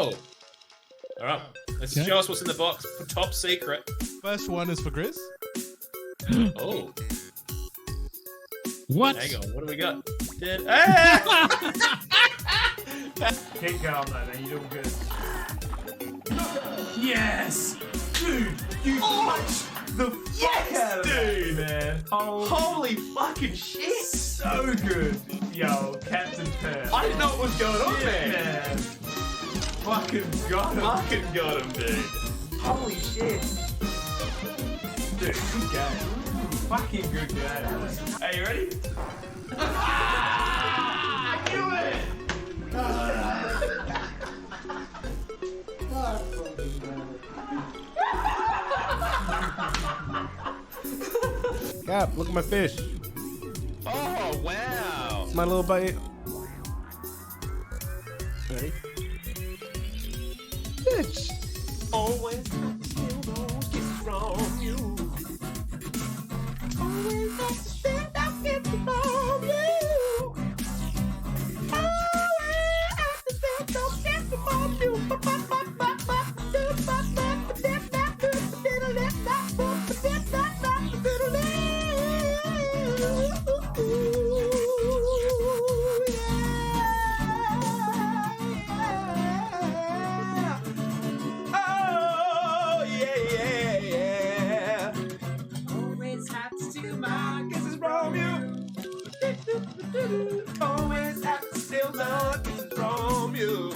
Oh. Alright. Let's show us what's in the box. Top secret. First one is for Chris. Oh. What? Hang on. What do we got? Keep going, though, man. You're doing good. Yes! Dude, you punched the fuck out of dude. that, man. Holy fucking shit! So good. Yo, Captain Pear. I didn't know what was going on there. Man. Fucking got him. Fucking got him, dude. Holy shit. Dude, good game. Fucking good game. Are you ready? I knew it! Cap, look at my fish. Oh, wow. It's my little bite. Ready? Bitch. Always steal those kisses from you. Always have to steal those kisses from you. Always have to steal those kisses from you. Always have to steal the kisses from you.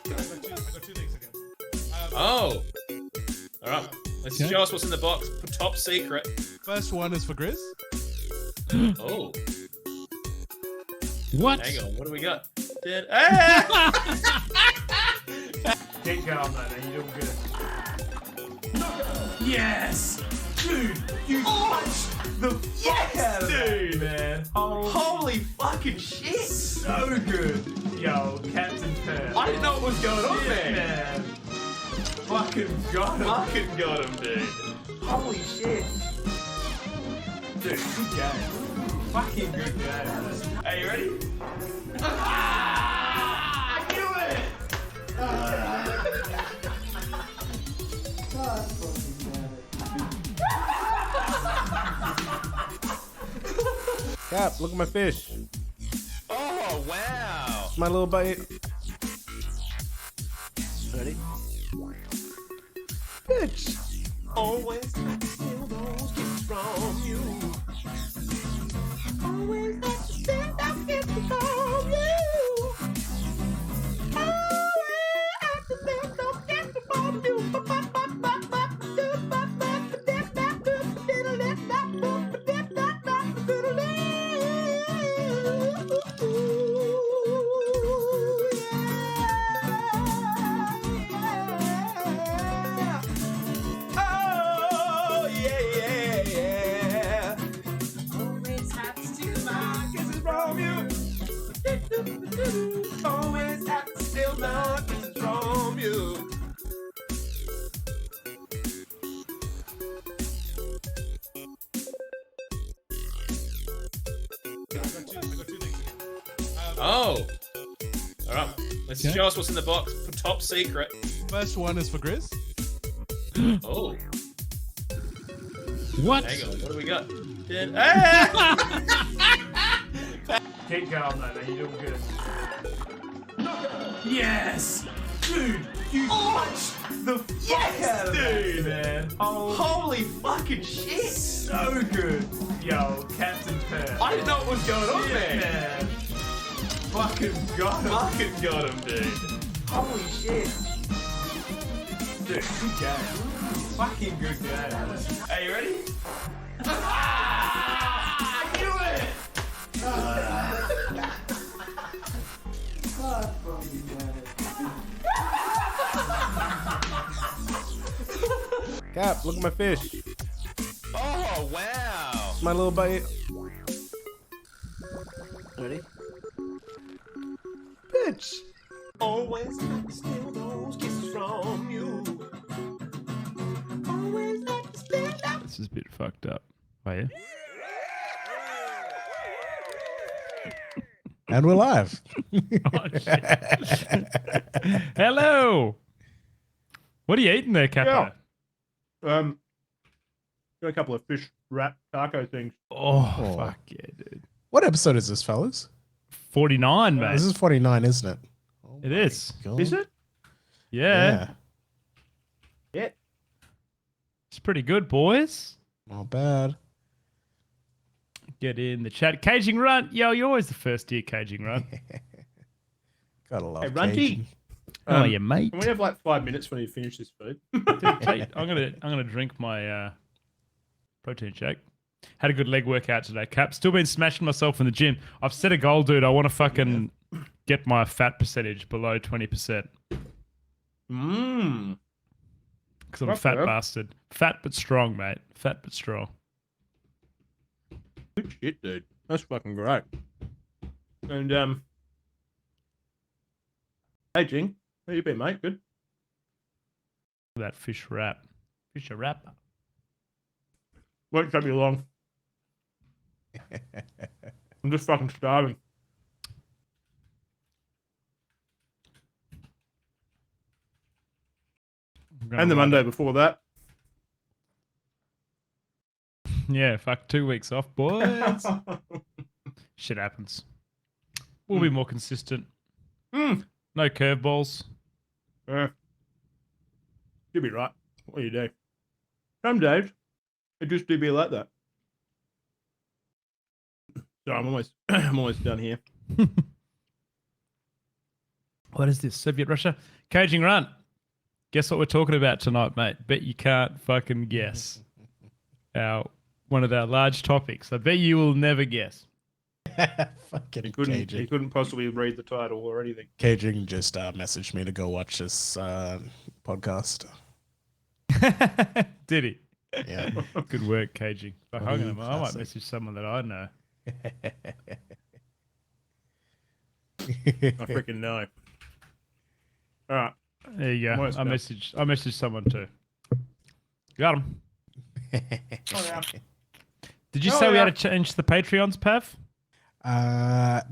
I got two things again. Oh. Alright. Let's show us what's in the box. Top secret. First one is for Chris. Oh. What? Hang on. What do we got? Keep going, though, man. You're doing good. Yes! Dude, you punched the fuck out of that, man. Holy fucking shit! So good. Yo, Captain Pear. I didn't know what was going on there. Man. Fucking got him. Fucking got him, dude. Holy shit. Dude, good game. Fucking good game. Are you ready? I knew it! Cap, look at my fish. Oh, wow. It's my little bite. Ready? Bitch. Always have to steal those kisses from you. Always have to steal those kisses from you. Always have to steal those kisses from you. Always have to steal the kisses from you. I got two things again. Oh. Alright. Let's show us what's in the box. Top secret. First one is for Chris. Oh. What? Hang on. What do we got? Keep going, though, man. You're doing good. Yes! Dude, you punched the fuck out of that, man. Holy fucking shit! So good. Yo, Captain Pear. I didn't know what was going on there. Man. Fucking got him. Fucking got him, dude. Holy shit. Dude, good game. Fucking good game. Are you ready? I knew it! Cap, look at my fish. Oh, wow. It's my little bite. Ready? Bitch. Always have to steal those kisses from you. Always have to steal those. This is a bit fucked up. Oh, yeah? And we're live. Oh, shit. Hello. What are you eating there, Capo? Got a couple of fish wrap taco things. Oh, fuck yeah, dude. What episode is this, fellas? 49, mate. This is 49, isn't it? Oh It my is. God. Is it? Yeah. Yeah. It's pretty good, boys. Not bad. Get in the chat. Caging Runt. Yo, you're always the first here, Caging Runt. Gotta love Hey, Runty. Cajun. Oh, yeah, mate. Can we have like 5 minutes when you finish this food? I'm gonna drink my protein shake. Had a good leg workout today, Cap. Still been smashing myself in the gym. I've set a goal, dude. I want to fucking get my fat percentage below 20%. Mmm. Because I'm a fat bastard. Fat but strong, mate. Fat but strong. Good shit, dude. That's fucking great. And hey, Jing, how you been, mate? Good. That fish wrap. Fish wrap. Won't take me long. I'm just fucking starving. And the Monday before that. Yeah, fuck, 2 weeks off, boys. Shit happens. We'll be more consistent. Mm. No curveballs. You'll be right. What do you do? Some days, it just do be like that. So I'm almost done here. What is this? Soviet Russia? Caging Run. Guess what we're talking about tonight, mate? Bet you can't fucking guess. One of our large topics. I bet you will never guess. Fucking He Cajun. couldn't possibly read the title or anything. Cajun just messaged me to go watch this podcast. Did he? Yeah. Good work, Caging. Fuck, Bloody I might classic. message someone that I know. I freaking know. All right. There you go. Almost I done. messaged someone too. Got him. Oh, yeah. Did you Oh, say we yeah. had to change the Patreons, Pav?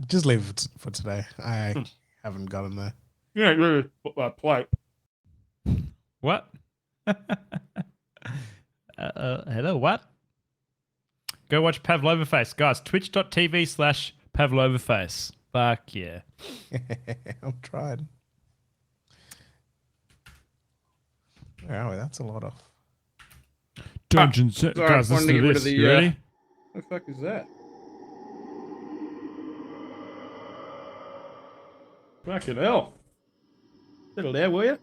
Just leave it for today. I haven't gotten there. Yeah, really. Plate. What? Hello, what? Go watch Pavlovaface. Guys, twitch.tv/Pavlovaface. Fuck yeah. I'm trying. Oh, that's a lot of. Dungeons. sorry, Guys, I listen wanted to to get rid this. of the, You ready? What the fuck is that? Fucking hell. Settle there, will you?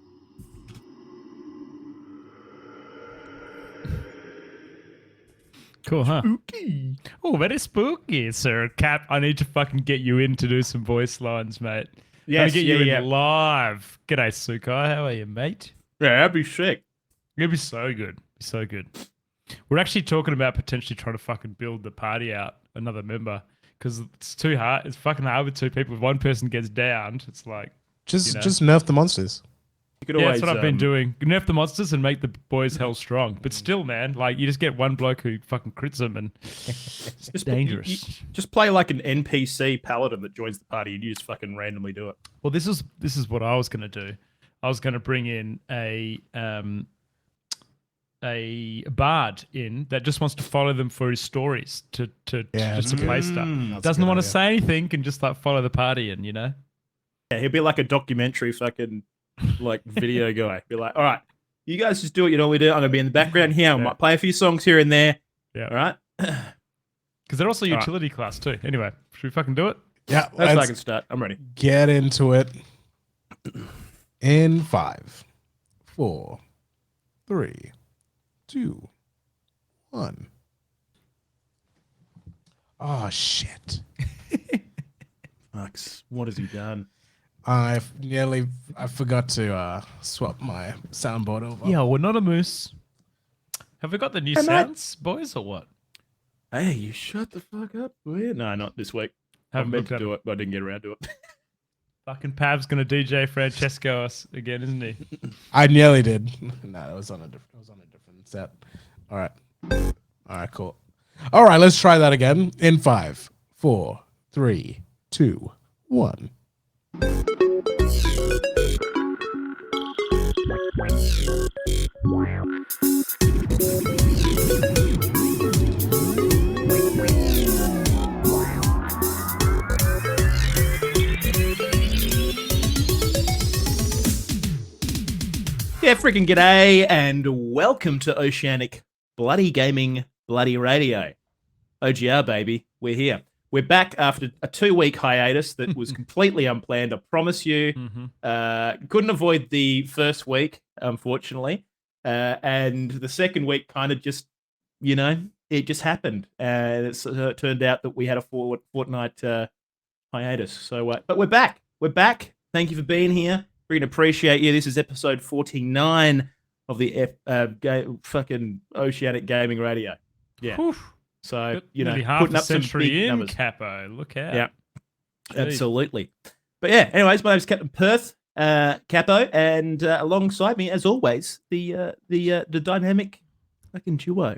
Cool, huh? Spooky. Oh, very spooky, sir. Cap, I need to fucking get you in to do some voice lines, mate. Yes, get you yeah. in live. G'day, Sukai. How are you, mate? Yeah, that'd be sick. It'd be so good. So good. We're actually talking about potentially trying to fucking build the party out, another member, because it's too hard. It's fucking hard with 2 people. If one person gets downed, it's like... Just nerf the monsters. You could Yeah, always, that's what I've been doing. Nerf the monsters and make the boys hell strong. But still, man, like, you just get one bloke who fucking crits them and it's dangerous. You just play like an NPC paladin that joins the party and you just fucking randomly do it. Well, this is what I was going to do. I was going to bring in a bard in that just wants to follow them for his stories to play stuff. Doesn't want to say anything, can just like follow the party in, you know? Yeah, he'll be like a documentary fucking like video guy. Be like, all right, you guys just do what you normally do. I'm gonna be in the background here. I might play a few songs here and there. Yeah. All right. Because they're also utility class too. Anyway, should we fucking do it? Yeah, That's how I let's can start. I'm ready. get into it. In 5, 4, 3, 2, 1. Oh shit! Max, what has he done? I forgot to swap my soundboard over. Yeah, we're not a moose. Have we got the new Hey, mate. sounds, boys, or what? Hey, you shut the fuck up. Will you? No, not this week. I Haven't meant to looked at do it, but I didn't get around to it. Fucking Pav's gonna DJ Francesco us again, isn't he? I nearly did. No, it was on a different set. All right, cool. All right, let's try that again. In 5, 4, 3, 2, 1. Yeah, freaking g'day, and welcome to Oceanic Bloody Gaming Bloody Radio. OGR, baby, we're here. We're back after a 2-week hiatus that was completely unplanned, I promise you. Couldn't avoid the first week, unfortunately. And the second week kind of just, it just happened. And it turned out that we had a fortnight hiatus. So, but we're back. We're back. Thank you for being here. We can appreciate you. This is episode 49 of the fucking Oceanic Gaming Radio. Yeah. Whew. So, Nearly half putting a up some century big in, numbers. Capo. Look out. Yeah, Gee. absolutely. But yeah, anyways, my name's Captain Perth, Capo, and alongside me, as always, the dynamic fucking duo,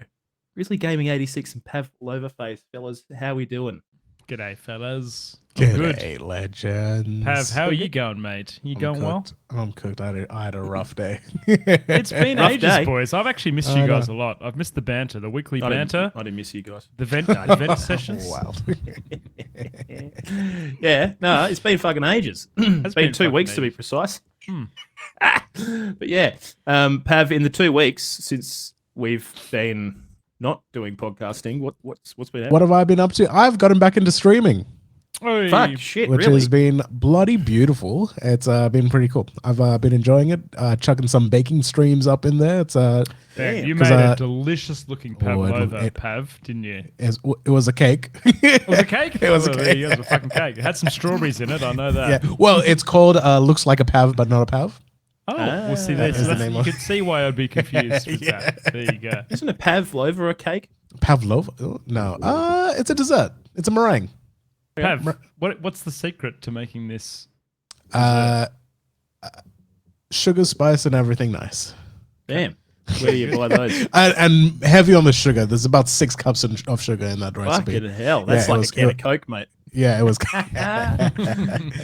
Grizzly Gaming 86 and Pav Loverface. Fellas, how we doing? G'day, fellas. I'm good. G'day, legends. Pav, how are you going, mate? You going well? I'm cooked. I had a rough day. It's been Rough ages, day. boys. I've actually missed you guys a lot. I've missed the banter, the weekly banter, I didn't miss you guys. the vent sessions. Wild. Yeah, no, it's been fucking ages. It's been 2 fucking weeks to be ages. precise. But yeah, Pav, in the 2 weeks since we've been not doing podcasting, what's been happening? What have I been up to? I've gotten back into streaming, Oi. Fuck, shit, which really? has been bloody beautiful. It's been pretty cool. I've been enjoying it. Chucking some baking streams up in there. It's Damn, Yeah. you 'Cause, made a delicious looking oh, pavlova, Pav, didn't you? it was a cake. It was a cake? It was a Oh, cake. It was a fucking cake. It had some strawberries in it, I know that. Yeah. Well, it's called looks like a pav, but not a pav. Oh, we'll see That that. is the name You of- can see why I'd be confused with that. There you go. Isn't a pavlova a cake? Pavlova? Oh, no. It's a dessert. It's a meringue. Pav, what's the secret to making this? Sugar, spice, and everything nice. Damn. Where do you buy those? And heavy on the sugar. There's about 6 cups of sugar in that recipe. Fucking hell. That's Yeah, it like was- a can of Coke, mate. Yeah, it was.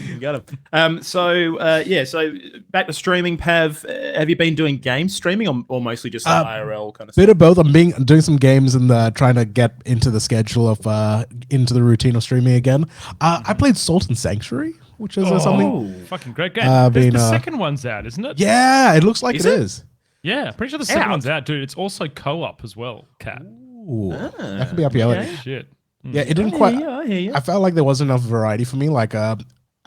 You got him. So back to streaming, Pav. Have you been doing game streaming or mostly just IRL kind of Bit stuff? of both. I'm doing some games and trying to get into the schedule of into the routine of streaming again. I played Salt and Sanctuary, which is something. Fucking great game. being, the second one's out, isn't it? Yeah, it looks like Is it it? is. Yeah, pretty sure the second Out. one's out, dude. It's also co-op as well, Cat. Ooh, that could be up your alley. okay. Shit. Yeah, it didn't I quite. hear you, I hear you. I felt like there wasn't enough variety for me. Like, I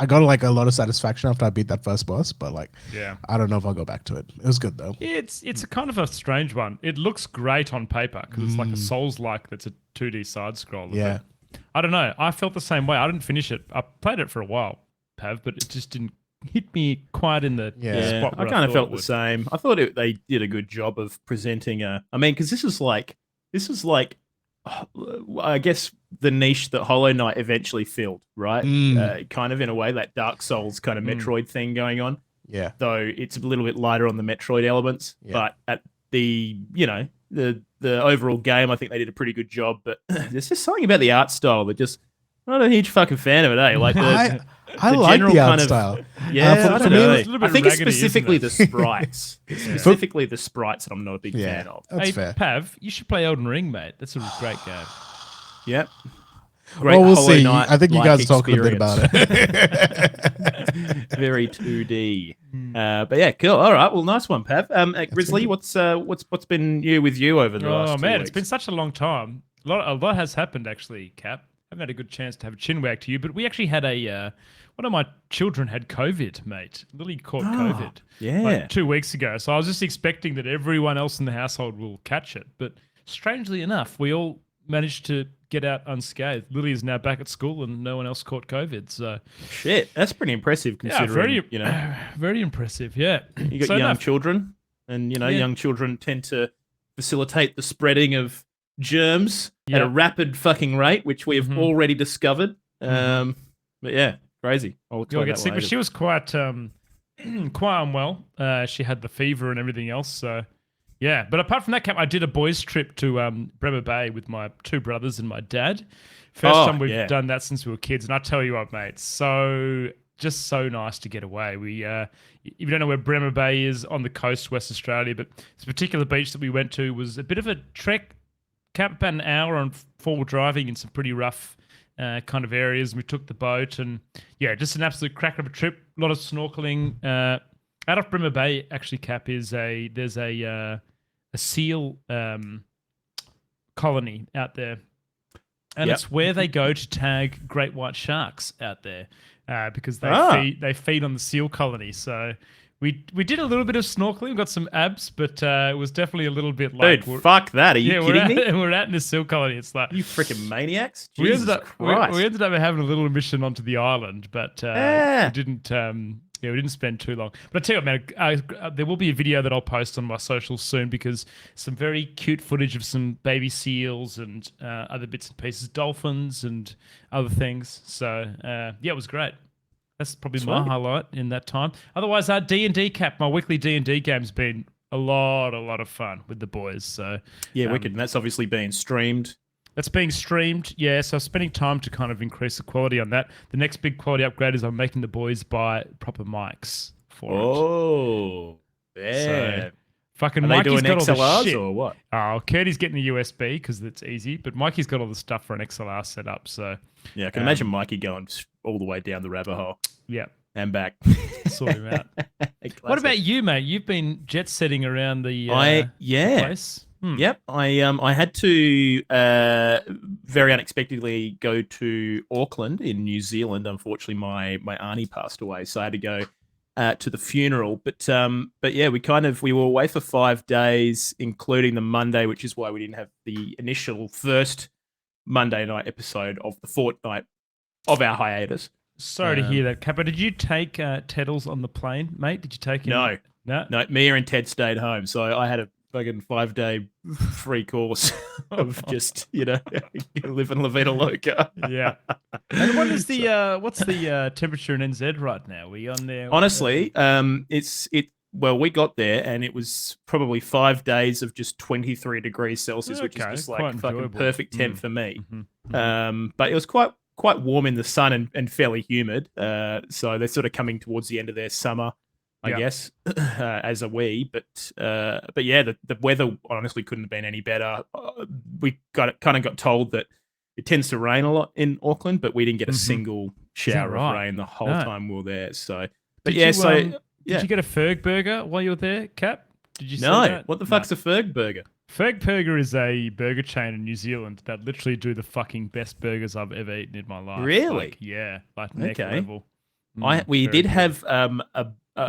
got like a lot of satisfaction after I beat that first boss, but like, Yeah. I don't know if I'll go back to it. It was good though. It's a kind of a strange one. It looks great on paper because it's like a Souls-like that's a 2D side scroller. Yeah. but I don't know. I felt the same way. I didn't finish it. I played it for a while, Pav, but it just didn't hit me quite in the Yeah. spot I where kind of thought felt it the would. same. I thought they did a good job of presenting because this is like, I guess the niche that Hollow Knight eventually filled, right? Kind of in a way, that Dark Souls kind of Metroid thing going on. Yeah. Though it's a little bit lighter on the Metroid elements, Yeah. but at the the overall game, I think they did a pretty good job. But there's just something about the art style that just I'm not a huge fucking fan of it, eh? Like I the like general the art kind of- style. yeah, for I don't me, know. it's a little bit I think it's raggedy, isn't specifically it? the sprites. It's specifically the sprites that I'm not a big Yeah. fan of. That's Hey, fair. Pav, you should play Elden Ring, mate. That's a great game. Yep. Well, we'll Hollow see. Knight I think you like guys are talking a bit about experience. it. Very 2D. But yeah, cool. All right. Well, nice one, Pav. Grizzly, what's been with you over the last 2 man, weeks? it's been such a long time. A lot has happened actually, Cap. I haven't had a good chance to have a chin wag to you, but we actually had one of my children had COVID, mate. Lily caught COVID yeah. like 2 weeks ago. So I was just expecting that everyone else in the household will catch it. But strangely enough, we all managed to get out unscathed. Lily is now back at school and no one else caught COVID. So Shit, that's pretty impressive considering, very impressive, yeah. you got So young enough. children and, young children tend to facilitate the spreading of germs at a Yeah. rapid fucking rate, which we have already discovered. But yeah, crazy. I'll You'll explain get that sick, but later. she was quite unwell. She had the fever and everything else, so Yeah, but apart from that, Cap, I did a boys' trip to Bremer Bay with my two brothers and my dad. First time we've done that since we were kids, and I tell you what, mate, so nice to get away. We, if you don't know where Bremer Bay is, on the coast, West Australia, but this particular beach that we went to was a bit of a trek, Cap, about an hour on four-wheel driving in some pretty rough kind of areas. We took the boat, and yeah, just an absolute cracker of a trip. A lot of snorkeling. Out of Bremer Bay, actually, Cap, there's a seal colony out there, and it's where they go to tag great white sharks out there because they feed on the seal colony. So we did a little bit of snorkeling, got some abs, but it was definitely a little bit like, dude, fuck that. Are you kidding me? We're out in the seal colony. It's like, you freaking maniacs. We Jesus Christ. we ended up having a little mission onto the island, but we didn't. We didn't spend too long. But I tell you what, man, there will be a video that I'll post on my socials soon because some very cute footage of some baby seals and other bits and pieces, dolphins and other things. So it was great. That's probably my highlight in that time. Otherwise, our D&D, Cap, my weekly D&D game's been a lot of fun with the boys. So yeah, wicked. And that's obviously being streamed. That's being streamed, yeah. So I'm spending time to kind of increase the quality on that. The next big quality upgrade is I'm making the boys buy proper mics for it. Oh, yeah. So, fucking Are they Mikey's doing got all the XLRs shit. or what? Oh, Curdy's getting the USB because it's easy, but Mikey's got all the stuff for an XLR setup. So yeah, I can imagine Mikey going all the way down the rabbit hole. Yeah. And back. Sort him out. What about you, mate? You've been jet setting around the place. Yep, I had to very unexpectedly go to Auckland in New Zealand. Unfortunately, my auntie passed away, so I had to go to the funeral. But yeah, we were away for 5 days, including the Monday, which is why we didn't have the initial first Monday night episode of the fortnight of our hiatus. Sorry to hear that, Kappa. Did you take Teddles on the plane, mate? Did you take him? No. Mia and Ted stayed home, so I had a fucking 5-day free course of just living La Vida Loca. Yeah. And what is the what's the temperature in NZ right now? Are we on there? Honestly, well, we got there and it was probably 5 days of just 23 degrees Celsius, which is just like fucking perfect temp for me. Mm-hmm. But it was quite warm in the sun and fairly humid. So they're sort of coming towards the end of their summer, I guess, as are we. But yeah, the weather honestly couldn't have been any better. We kind of got told that it tends to rain a lot in Auckland, but we didn't get a single shower of rain the whole time we were there. So, but did you get a Ferg burger while you were there, Cap? Did you see that? What the fuck's a Ferg burger? Ferg Burger is a burger chain in New Zealand that literally do the fucking best burgers I've ever eaten in my life. Really? Like neck level. We did have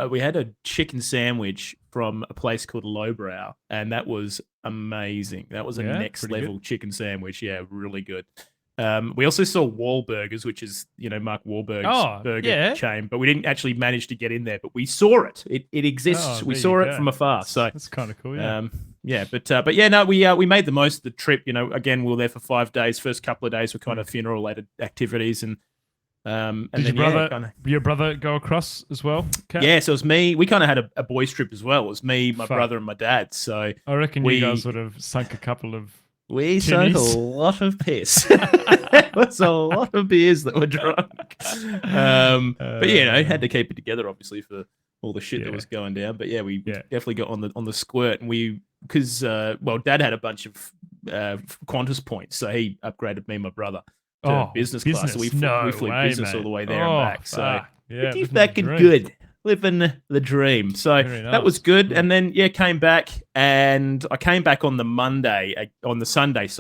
we had a chicken sandwich from a place called Lowbrow, and that was amazing. That was a next level chicken sandwich. Yeah, really good. We also saw Wahlburgers, which is Mark Wahlberg's burger chain, but we didn't actually manage to get in there. But we saw it. It exists. We saw it from afar. So that's kind of cool. Yeah. But yeah, no, we made the most of the trip. Again, we were there for 5 days. First couple of days were kind of funeral related activities, and did your brother go across as well, Kat? Yeah, so it was me. We kind of had a boys trip as well. It was me, my brother, and my dad. So I reckon you guys would have sunk a couple of. We sunk a lot of piss. It was a lot of beers that were drunk. But had to keep it together, obviously, for all the shit that was going down. But yeah, we definitely got on the squirt, and because Dad had a bunch of Qantas points, so he upgraded me and my brother to business class. So we flew business all the way there and back. So pretty fucking good. Living the dream. So that was good. And then came back, and I came back on the Sunday,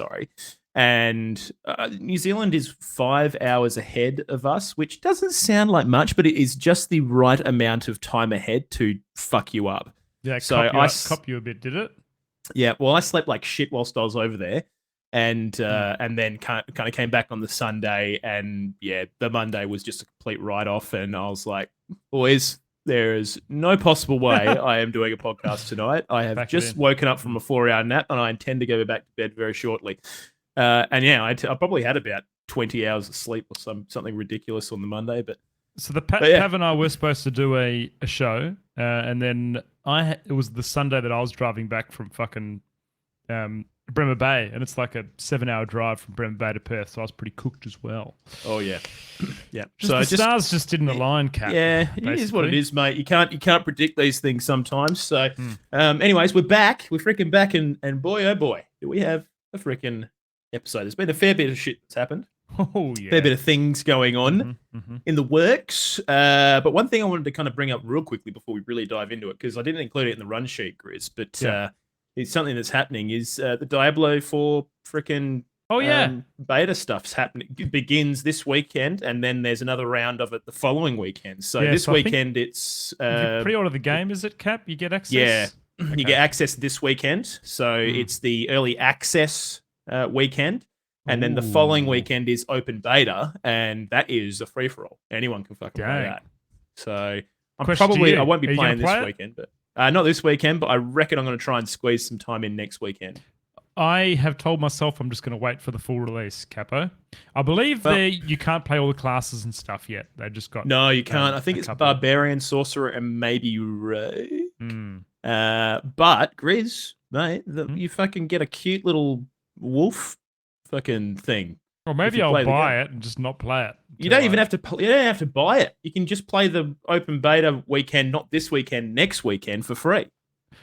and New Zealand is 5 hours ahead of us, which doesn't sound like much, but it is just the right amount of time ahead to fuck you up. Yeah, so I cop you a bit, did it? Yeah, well, I slept like shit whilst I was over there, and then kind of came back on the Sunday, and the Monday was just a complete write-off, and I was like, boys, there is no possible way I am doing a podcast tonight. I have just woken up from a 4-hour nap, and I intend to go back to bed very shortly. I probably had about 20 hours of sleep or something ridiculous on the Monday. But so Pav and I were supposed to do a show, and then it was the Sunday that I was driving back from fucking Bremer Bay, and it's like a 7-hour drive from Bremer Bay to Perth, so I was pretty cooked as well. Oh yeah, yeah. Just the stars just didn't align, Cap. Yeah, it is what it is, mate. You can't predict these things sometimes. So, anyways, we're back. We're freaking back, and boy, oh boy, do we have a freaking episode. There's been a fair bit of shit that's happened. Oh yeah, fair bit of things going on in the works. But one thing I wanted to kind of bring up real quickly before we really dive into it, because I didn't include it in the run sheet, Grizz, but it's something that's happening. Is the Diablo 4 freaking beta stuff's happening? It begins this weekend, and then there's another round of it the following weekend. So this weekend it's if you pre-order the game, is it, Cap? You get access. Yeah, you get access this weekend. So it's the early access weekend. And then the following weekend is open beta, and that is a free for all. Anyone can fucking play that. So I won't be playing this weekend, but not this weekend. But I reckon I'm going to try and squeeze some time in next weekend. I have told myself I'm just going to wait for the full release, Capo. I believe you can't play all the classes and stuff yet. They just got no, you can't. I think it's Barbarian, Sorcerer, and maybe Rogue. But Grizz, mate, you fucking get a cute little wolf fucking thing. Or maybe I'll buy it and just not play it. You don't even have to. You don't have to buy it. You can just play the open beta weekend, not this weekend, next weekend for free.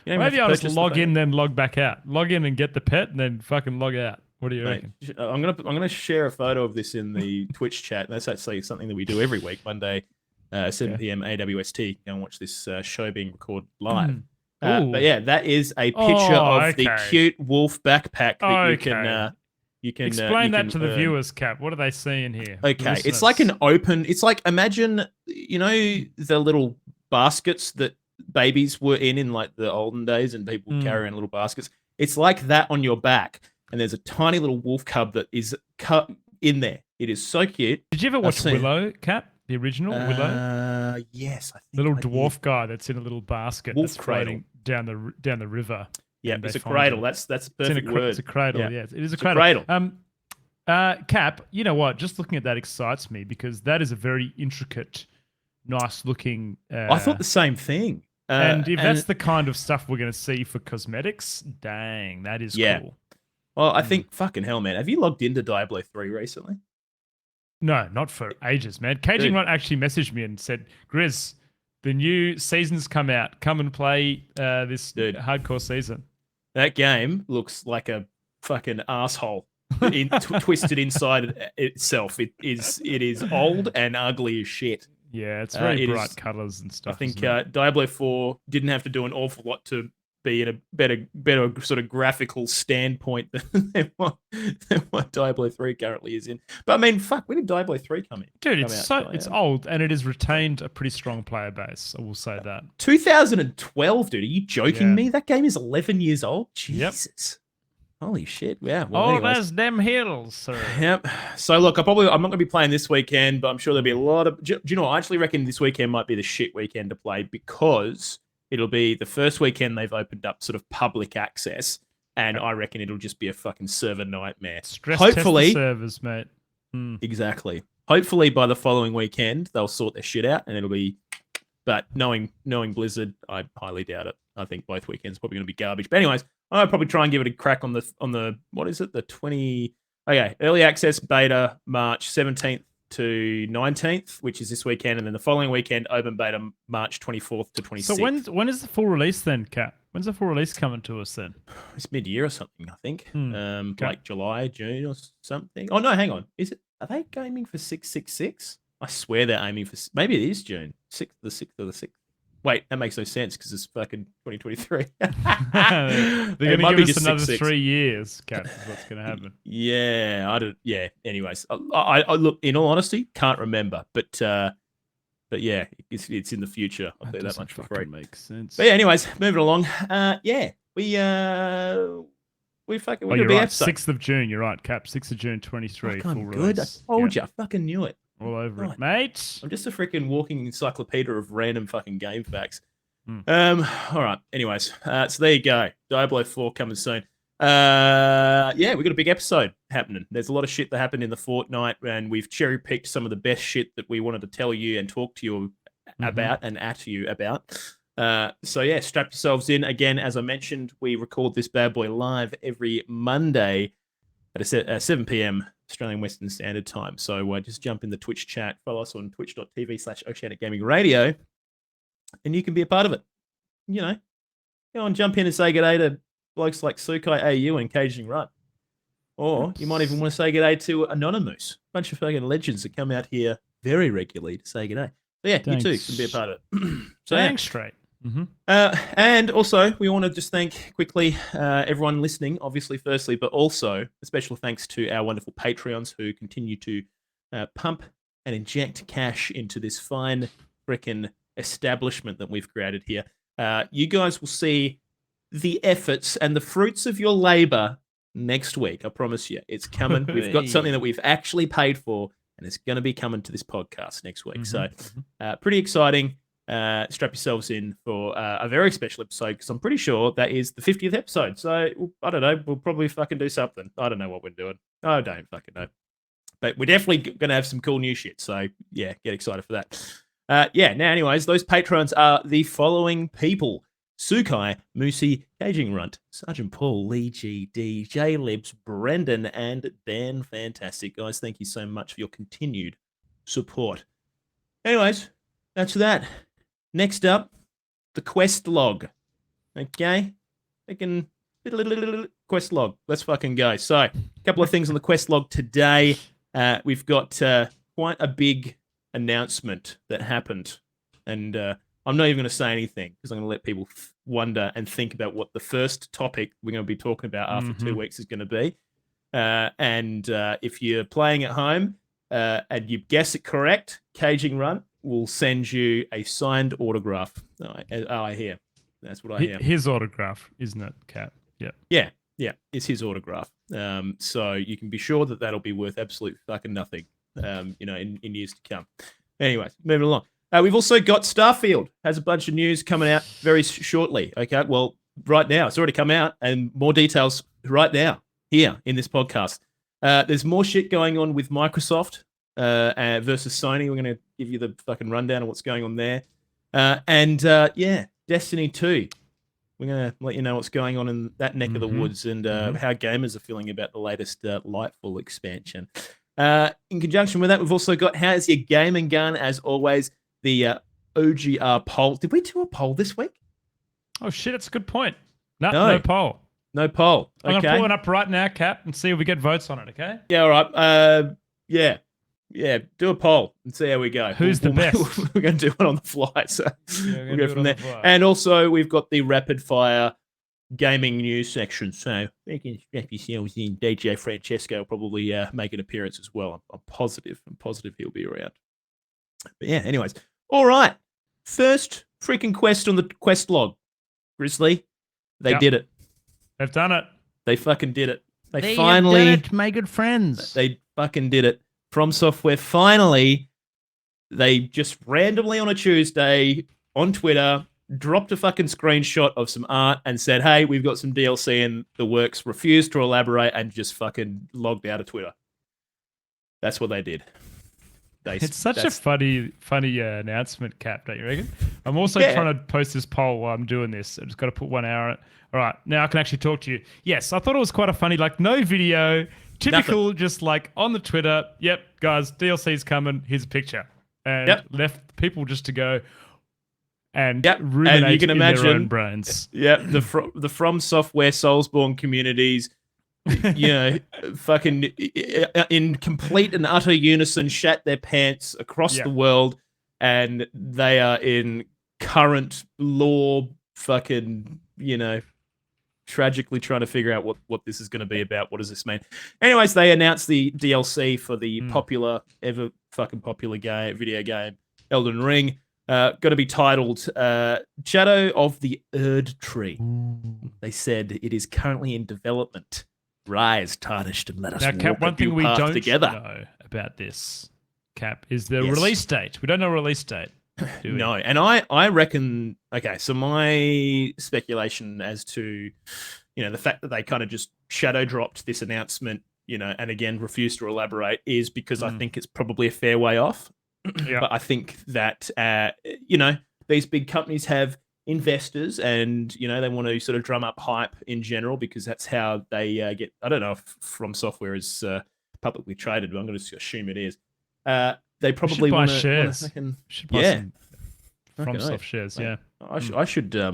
Maybe I'll just log in, then log back out. Log in and get the pet, and then fucking log out. What do you reckon? I'm gonna share a photo of this in the Twitch chat. That's actually something that we do every week, Monday, 7 p.m. AWST. Go and watch this show being recorded live. But yeah, that is a picture of the cute wolf backpack that you can explain that to the viewers, Cap. What are they seeing here? Okay, it's like an open. It's like, imagine, the little baskets that babies were in like the olden days, and people would carry around little baskets. It's like that on your back, and there's a tiny little wolf cub that is cut in there. It is so cute. Did you ever watch Willow, Cap? The original Willow? Yes, I think little dwarf guy that's in a little basket that's floating down the river. Yeah, it's a cradle. That's a perfect word. It's a cradle. Yeah, it is a cradle. Cap, you know what? Just looking at that excites me, because that is a very intricate, nice looking. I thought the same thing. And if that's the kind of stuff we're going to see for cosmetics, dang, that is cool. Well, I think fucking hell, man. Have you logged into Diablo 3 recently? No, not for ages, man. Caging Run actually messaged me and said, Grizz, the new season's come out. Come and play this hardcore season. That game looks like a fucking asshole twisted inside itself. It is old and ugly as shit. Yeah, it's very bright colors and stuff. I think Diablo 4 didn't have to do an awful lot to be in a better sort of graphical standpoint than what Diablo 3 currently is in. But I mean, fuck, when did Diablo 3 come in? Dude, it's old, and it has retained a pretty strong player base. I will say that. 2012, dude. Are you joking me? That game is 11 years old. Jesus. Yep. Holy shit. Yeah. Well, there's them hills, sir. Yep. So look, I'm not going to be playing this weekend, but I'm sure there'll be a lot of. Do you know what? I actually reckon this weekend might be the shit weekend to play, because it'll be the first weekend they've opened up sort of public access, and I reckon it'll just be a fucking server nightmare. Hopefully, test the servers, mate. Exactly. Hopefully by the following weekend they'll sort their shit out, and it'll be. But knowing Blizzard, I highly doubt it. I think both weekends probably going to be garbage. But anyways, I'll probably try and give it a crack on the what is it? The 20. Okay, early access beta March 17th to 19th, which is this weekend, and then the following weekend open beta March 24th to 26th. So when is the full release then, Cap? When's the full release coming to us then? It's mid-year or something, I think. Like July, June or something. Oh no, hang on. Are they aiming for 666? I swear they're aiming for, maybe it is June 6th, the 6th or the 6th. Wait, that makes no sense because it's fucking 2023. They're going to give us another 3 years, Cap, is what's going to happen. Yeah, yeah. Anyways, I look, in all honesty, can't remember, but yeah, it's in the future. I'll tell you that much for free. Makes sense. But yeah, anyways, moving along. Yeah, we fucking. You're right. 6th of June. You're right, Cap. 6th of June, 23. Full good. release. I told you. I fucking knew it. All over it, mate. I'm just a freaking walking encyclopedia of random fucking game facts. All right. Anyways, so there you go. Diablo 4 coming soon. Yeah, we got a big episode happening. There's a lot of shit that happened in the fortnight, and we've cherry picked some of the best shit that we wanted to tell you and talk to you about and at you about. So yeah, strap yourselves in. Again, as I mentioned, we record this bad boy live every Monday at 7 p.m. Australian Western Standard Time. So just jump in the Twitch chat, follow us on twitch.tv/Oceanic Gaming Radio, and you can be a part of it. You know, go and jump in and say good day to blokes like Sukai AU and Caging Run. Or you might even want to say good day to Anonymous, a bunch of fucking legends that come out here very regularly to say good day. So yeah, Thanks. you too can be a part of it. So Dang straight. Mm-hmm. And also, we want to just thank quickly everyone listening, obviously, firstly, but also a special thanks to our wonderful Patreons who continue to pump and inject cash into this fine frickin' establishment that we've created here. You guys will see the efforts and the fruits of your labor next week. I promise you, it's coming. We've got something that we've actually paid for, and it's going to be coming to this podcast next week. So, pretty exciting. Strap yourselves in for a very special episode because I'm pretty sure that is the 50th episode. So I don't know. We'll probably fucking do something. I don't know what we're doing. I don't fucking know. But we're definitely going to have some cool new shit. So yeah, get excited for that. Now, anyways, those patrons are the following people: Sukai, Moosey, Caging Runt, Sergeant Paul, Lee G, D, J Libs, Brendan, and Dan. Fantastic, guys. Thank you so much for your continued support. Anyways, that's that. Next up, the quest log. Okay? Quest log. Let's fucking go. So, a couple of things on the quest log today. We've got quite a big announcement that happened. And I'm not even going to say anything because I'm going to let people wonder and think about what the first topic we're going to be talking about after 2 weeks is going to be. And if you're playing at home and you guess it correct, Caging Run will send you a signed autograph. I hear. That's what I hear. His autograph, isn't it, Cap? Yeah. Yeah, it's his autograph. So you can be sure that that'll be worth absolute fucking nothing, in years to come. Anyways, moving along. We've also got Starfield. Has a bunch of news coming out very shortly. Okay, well, right now. It's already come out, and more details right now here in this podcast. There's more shit going on with Microsoft versus Sony. We're going to give you the fucking rundown of what's going on there. Destiny 2. We're going to let you know what's going on in that neck of the woods and how gamers are feeling about the latest Lightfall expansion. In conjunction with that, we've also got How's Your Gaming Gun, as always, the OGR poll. Did we do a poll this week? Oh, shit, that's a good point. No poll. No poll. I'm going to pull it up right now, Cap, and see if we get votes on it, okay? Yeah, all right. Yeah, do a poll and see how we go. Who's the best? We're going to do it on the fly, so we'll go from there. And also, we've got the rapid fire gaming news section, so you can strap yourselves in. DJ Francesco will probably make an appearance as well. I'm positive he'll be around. But yeah, anyways. All right. First freaking quest on the quest log. Grizzly, they did it. They've done it. They fucking did it. They finally did it, my good friends. They fucking did it. From Software finally, they just randomly on a Tuesday on Twitter dropped a fucking screenshot of some art and said, "Hey, we've got some DLC in the works." Refused to elaborate and just fucking logged out of Twitter. That's what they did. It's such a funny announcement, Cap, don't you reckon? I'm also trying to post this poll while I'm doing this. I've just got to put 1 hour on it. All right, now I can actually talk to you. Yes, I thought it was quite a funny, no video, typical, just on the Twitter, yep, guys, DLC's coming, here's a picture. And left people just to go and ruminate and you can imagine, their own brains. Yeah, the From Software Soulsborne communities, fucking in complete and utter unison shat their pants across the world, and they are in current law fucking, tragically trying to figure out what this is going to be about. What does this mean? Anyways, they announced the DLC for the ever fucking popular video game, Elden Ring. Going to be titled Shadow of the Erd Tree. They said it is currently in development. Rise, tarnished, and let us walk Cap, one a thing new we path don't together. know about this, Cap, is the release date. We don't know release date. No, and I reckon. Okay, so my speculation as to the fact that they kind of just shadow dropped this announcement, and again refused to elaborate, is because I think it's probably a fair way off. But I think that these big companies have investors, and they want to sort of drum up hype in general because that's how they get. I don't know if From Software is publicly traded, but I'm going to assume it is. They probably buy want shares. to. Should buy some FromSoft shares. Mate, Yeah,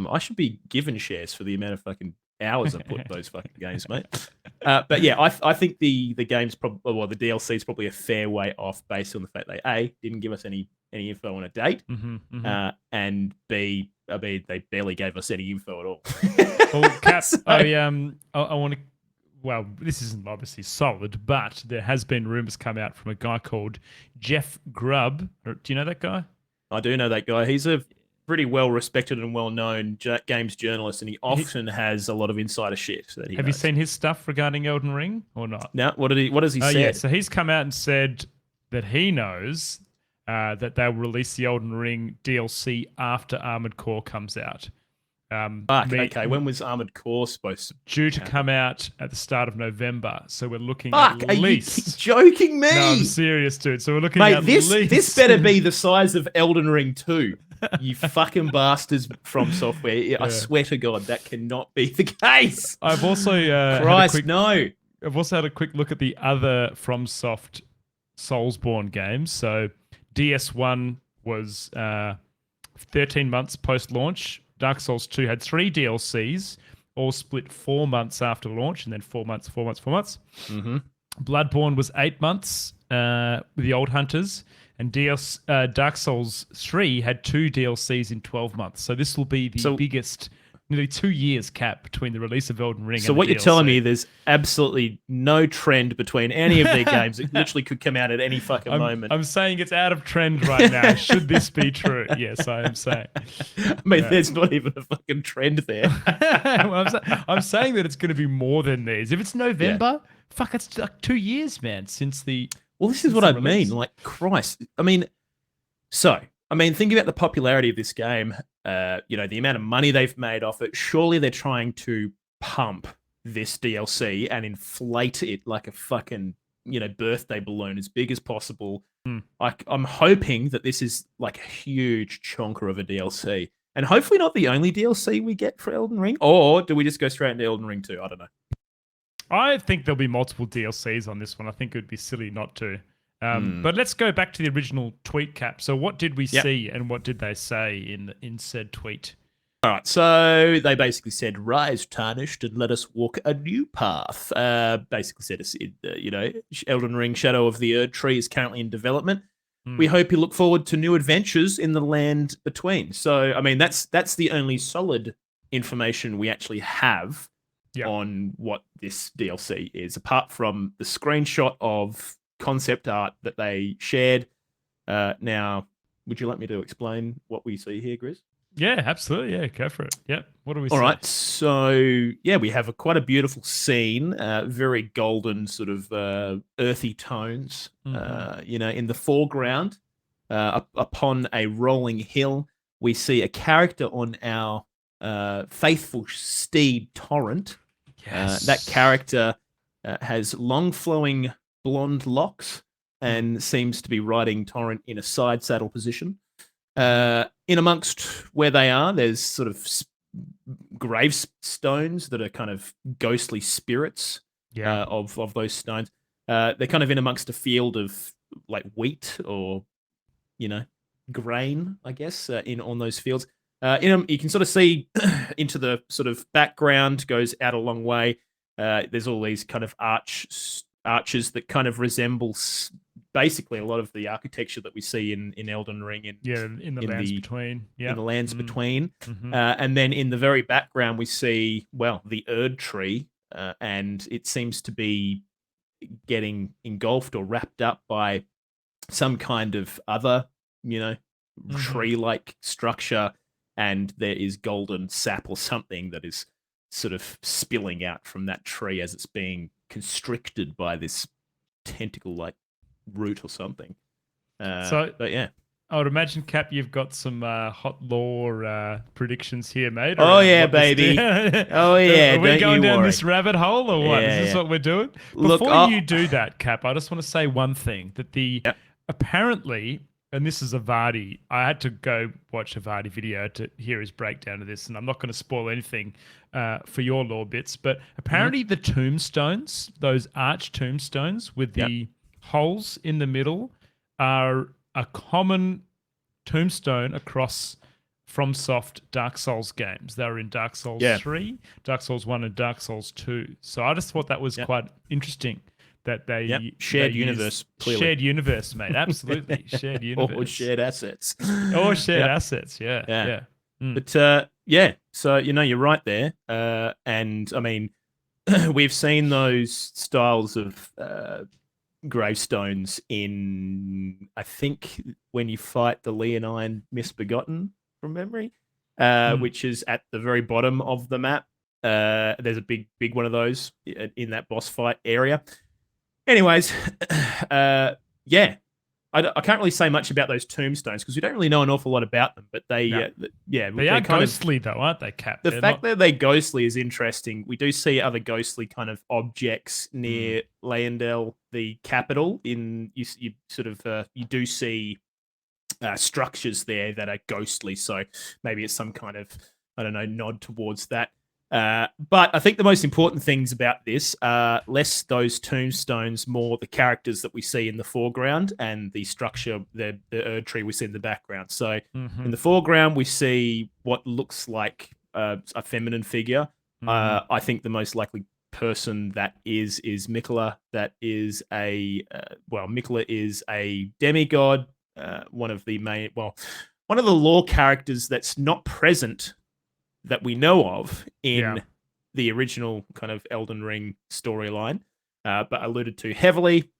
I should be given shares for the amount of fucking hours I put in those fucking games, mate. But yeah, I think the game's probably, well, the DLC is probably a fair way off based on the fact they didn't give us any info on a date, and B, I mean, they barely gave us any info at all. Well, Cap, I want to. Well, this isn't obviously solid, but there has been rumors come out from a guy called Jeff Grubb. Do you know that guy? I do know that guy. He's a pretty well-respected and well-known games journalist, and he often has a lot of insider shit that he Have knows. you seen his stuff regarding Elden Ring or not? No. What does he say? Yeah, so he's come out and said that he knows that they'll release the Elden Ring DLC after Armored Core comes out. Okay. When was Armored Core supposed to? Due to come out at the start of November, so we're looking Fuck, at are least. you joking me? No, I'm serious, dude. So we're looking Mate, at this least. better be the size of Elden Ring 2. You fucking bastards from Software. I swear to God, that cannot be the case. I've also I've also had a quick look at the other FromSoft Soulsborne games. So DS1 was 13 months post-launch. Dark Souls 2 had 3 DLCs, all split 4 months after launch, and then 4 months. Mm-hmm. Bloodborne was 8 months with the Old Hunters, and Dark Souls 3 had 2 DLCs in 12 months. So this will be the biggest, nearly 2 years cap between the release of Elden Ring and So what the you're DLC. telling me, there's absolutely no trend between any of their games. It literally could come out at any fucking moment. I'm saying it's out of trend right now. Should this be true? Yes, I am saying. I mean, there's not even a fucking trend there. Well, I'm saying that it's going to be more than these. If it's November, fuck, it's like 2 years, man, since the. Well, this is what I mean. Like, Christ. I mean, think about the popularity of this game. The amount of money they've made off it. Surely they're trying to pump this DLC and inflate it like a fucking, birthday balloon as big as possible. Like, I'm hoping that this is like a huge chonker of a DLC. And hopefully not the only DLC we get for Elden Ring. Or do we just go straight into Elden Ring 2? I don't know. I think there'll be multiple DLCs on this one. I think it would be silly not to. But let's go back to the original tweet, Cap. So what did we see and what did they say in said tweet? All right, so they basically said, "Rise tarnished and let us walk a new path." Basically said, Elden Ring: Shadow of the Erd Tree is currently in development. We hope you look forward to new adventures in the land between. So, I mean, that's the only solid information we actually have on what this DLC is, apart from the screenshot of concept art that they shared. Now, would you like me to explain what we see here, Grizz? Yeah, absolutely. Yeah, go for it. Yeah. What do we see? All right. So, we have quite a beautiful scene, very golden, sort of earthy tones, in the foreground. Upon a rolling hill, we see a character on our faithful steed, Torrent. Yes. That character has long flowing blonde locks and seems to be riding Torrent in a side saddle position. In amongst where they are, there's sort of gravestones that are kind of ghostly spirits of those stones. They're kind of in amongst a field of like wheat or, grain, I guess, on those fields. You can sort of see into the sort of background, goes out a long way. There's all these kind of arches that kind of resemble basically a lot of the architecture that we see in Elden Ring. In the lands between. Yeah. In the lands between. Mm-hmm. And then in the very background, we see, the Erd Tree, and it seems to be getting engulfed or wrapped up by some kind of other, tree-like structure, and there is golden sap or something that is sort of spilling out from that tree as it's being constricted by this tentacle-like root or something. But yeah. I would imagine, Cap, you've got some hot lore predictions here, mate. Oh, yeah, baby. Oh, yeah. Are we going down worry. this rabbit hole or what? Yeah, Is this what we're doing? Look, Before you do that, Cap, I just want to say one thing, that Yep. apparently and this is a Vardy. I had to go watch a Vardy video to hear his breakdown of this, and I'm not going to spoil anything for your lore bits. But apparently, the tombstones, those arch tombstones with the holes in the middle, are a common tombstone across FromSoft Dark Souls games. They were in Dark Souls 3, Dark Souls 1, and Dark Souls 2. So I just thought that was quite interesting. That they shared they universe, clearly. Shared universe, mate. Absolutely, shared universe. Or shared assets. Or shared assets. Yeah. But so you're right there. And I mean, we've seen those styles of gravestones in, I think, when you fight the Leonine Misbegotten from memory, which is at the very bottom of the map. There's a big one of those in that boss fight area. Anyways, I can't really say much about those tombstones because we don't really know an awful lot about them. But they are kind ghostly though, aren't they, Cap? The fact that they're ghostly is interesting. We do see other ghostly kind of objects near Leyendell, the capital. You do see structures there that are ghostly. So maybe it's some kind of, I don't know, nod towards that. But I think the most important things about this are less those tombstones, more the characters that we see in the foreground and the structure, the Erd tree we see in the background. So in the foreground, we see what looks like a feminine figure. I think the most likely person that is Mikola. That is Mikola is a demigod, one of the lore characters that's not present that we know of in the original kind of Elden Ring storyline, but alluded to heavily.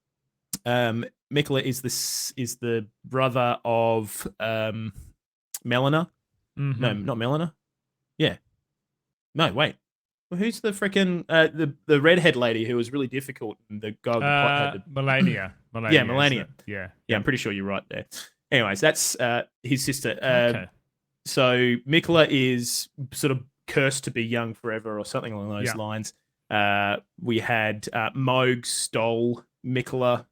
Mikola is the brother of Melina. No, not Melina. Yeah. No, wait. Well, who's the freaking the redhead lady who was really difficult? And the guy with the Melania. Yeah, Melania. Yeah, I'm pretty sure you're right there. Anyways, that's his sister. Okay. So Mikola is sort of cursed to be young forever or something along those lines. We had Moog stole Mikola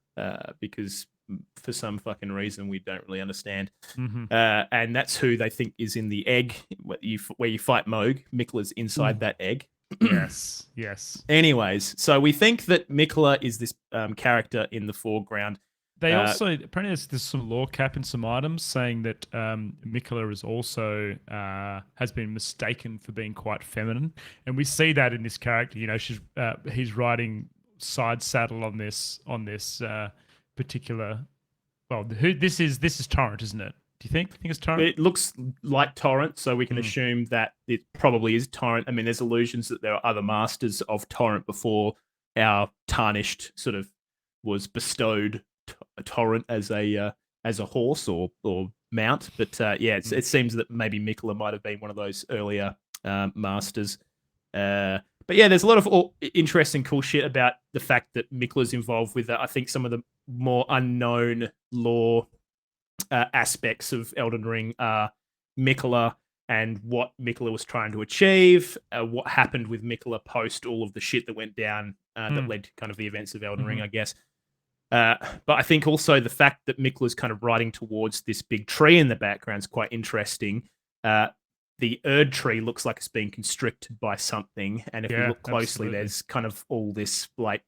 because for some fucking reason we don't really understand. And that's who they think is in the egg where you fight Moog. Mikola's inside that egg. Yes. Anyways, so we think that Mikola is this character in the foreground. They also apparently there's some lore cap in some items saying that Mikola is also has been mistaken for being quite feminine, and we see that in this character. You know, he's riding side saddle on this particular. Well, this is Torrent, isn't it? Do you think it's Torrent? It looks like Torrent, so we can assume that it probably is Torrent. I mean, there's allusions that there are other masters of Torrent before our tarnished sort of was bestowed a Torrent as a horse or mount, but it seems that maybe Mikola might have been one of those earlier masters. But yeah, there's a lot of interesting, cool shit about the fact that Mikola's involved with I think some of the more unknown lore aspects of Elden Ring are Mikola and what Mikola was trying to achieve, what happened with Mikola post all of the shit that went down that led to kind of the events of Elden Ring, I guess. But I think also the fact that Mikola's kind of riding towards this big tree in the background is quite interesting. The Erd tree looks like it's being constricted by something, and if you look closely, there's kind of all this like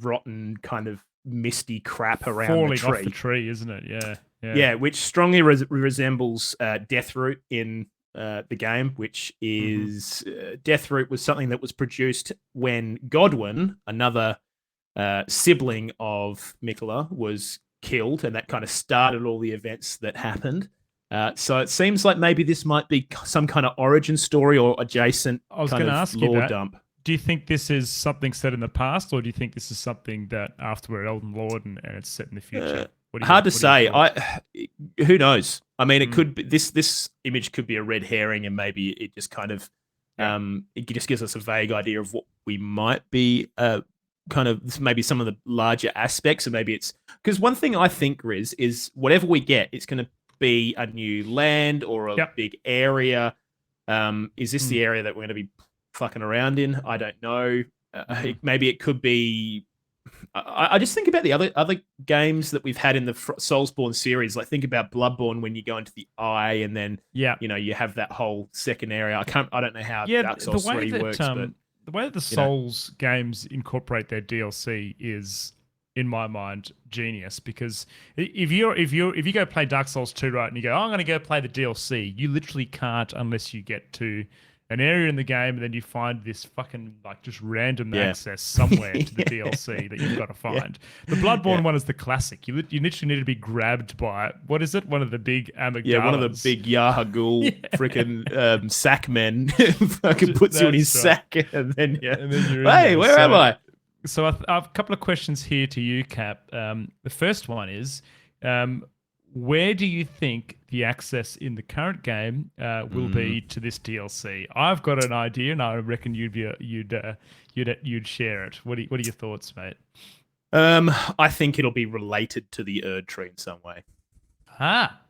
rotten kind of misty crap around falling the tree. Off the tree, isn't it? Yeah, which strongly resembles Deathroot in the game, which is Deathroot was something that was produced when Godwyn, another sibling of Mikola, was killed, and that kind of started all the events that happened. So it seems like maybe this might be some kind of origin story or adjacent kind of lore dump. Do you think this is something set in the past, or do you think this is something that after we're Elden Lord and it's set in the future? Hard to say. Who knows? I mean, it could be this image could be a red herring, and maybe it just kind of it just gives us a vague idea of what we might be kind of maybe some of the larger aspects, or maybe it's because one thing I think, Riz, is whatever we get, it's going to be a new land or a big area. Is this the area that we're going to be fucking around in? I don't know. Maybe it could be I just think about the other games that we've had in the Soulsborne series. Like think about Bloodborne when you go into the eye, and then Yeah. you have that whole second area. I don't know how Yeah, Dark Souls 3 works, but the way that the you know. Souls games incorporate their DLC is, in my mind, genius. Because if you go play Dark Souls 2, right, and you go, oh, I'm going to go play the DLC, you literally can't unless you get to an area in the game and then you find this fucking like just random access somewhere to the DLC that you've got to find. The Bloodborne one is the classic. You literally need to be grabbed by, what is it? One of the big amygdalas. Yeah, one of the big Yahagul freaking sack men fucking puts you in his sack, and then and then you're hey, where am I? So I have a couple of questions here to you, Cap. The first one is, where do you think the access in the current game will be to this DLC? I've got an idea, and I reckon you'd share it. What are your thoughts, mate? I think it'll be related to the Erd tree in some way. Ah,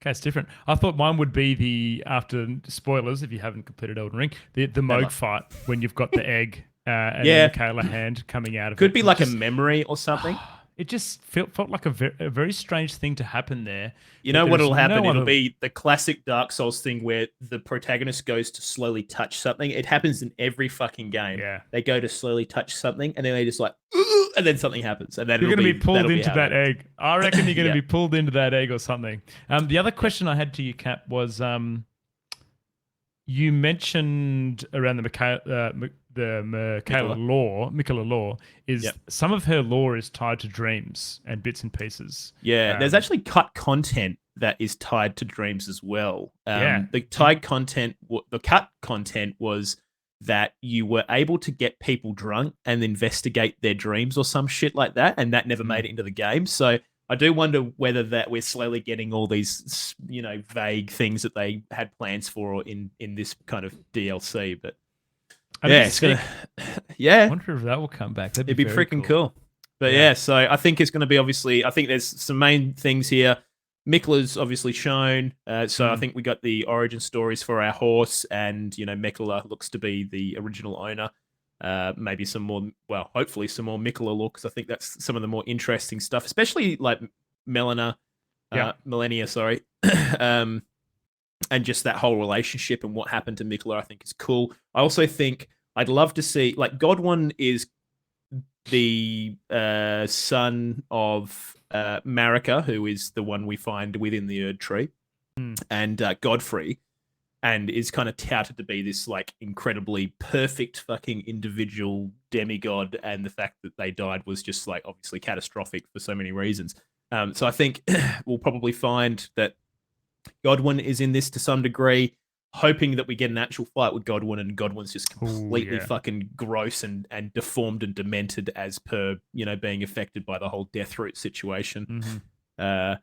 okay, it's different. I thought mine would be after spoilers, if you haven't completed Elden Ring, the Moog fight when you've got the egg and the Michaela hand coming out of it. Could be like a memory or something. It just felt like a very strange thing to happen there. You know what'll happen? It'll be the classic Dark Souls thing where the protagonist goes to slowly touch something. It happens in every fucking game. Yeah. They go to slowly touch something, and then they just like, and then something happens. And then you're going to be pulled into that egg. I reckon you're going to Yeah. be pulled into that egg or something. The other question I had to you, Cap, was you mentioned around the Michaela lore is some of her lore is tied to dreams and bits and pieces. Yeah, there's actually cut content that is tied to dreams as well. The cut content was that you were able to get people drunk and investigate their dreams or some shit like that, and that never made it into the game. So I do wonder whether that we're slowly getting all these, vague things that they had plans for in this kind of DLC. But it's gonna, I wonder if that will come back. It'd be freaking cool. But so I think it's going to be I think there's some main things here. Mikla's obviously shown, so I think we got the origin stories for our horse, and Mikla looks to be the original owner. Maybe some more, hopefully some more Mikla lore, because I think that's some of the more interesting stuff, especially like Millennia, and just that whole relationship and what happened to Mikla, I think is cool. I also think I'd love to see, like, Godwin is the son of Marika, who is the one we find within the Erd tree, and Godfrey, and is kind of touted to be this like incredibly perfect fucking individual demigod, and the fact that they died was just like obviously catastrophic for so many reasons. So I think we'll probably find that Godwin is in this to some degree, hoping that we get an actual fight with Godwin, and Godwin's just completely fucking gross and deformed and demented as per, being affected by the whole Deathroot situation. But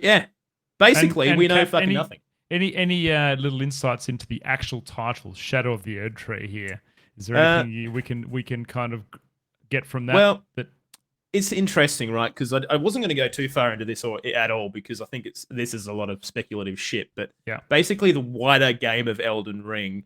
yeah, basically we know fucking nothing. Any little insights into the actual title, Shadow of the Erd Tree here? Is there anything we can kind of get from that? Well, it's interesting, right? Because I wasn't going to go too far into this at all, because I think this is a lot of speculative shit. But basically, the wider game of Elden Ring,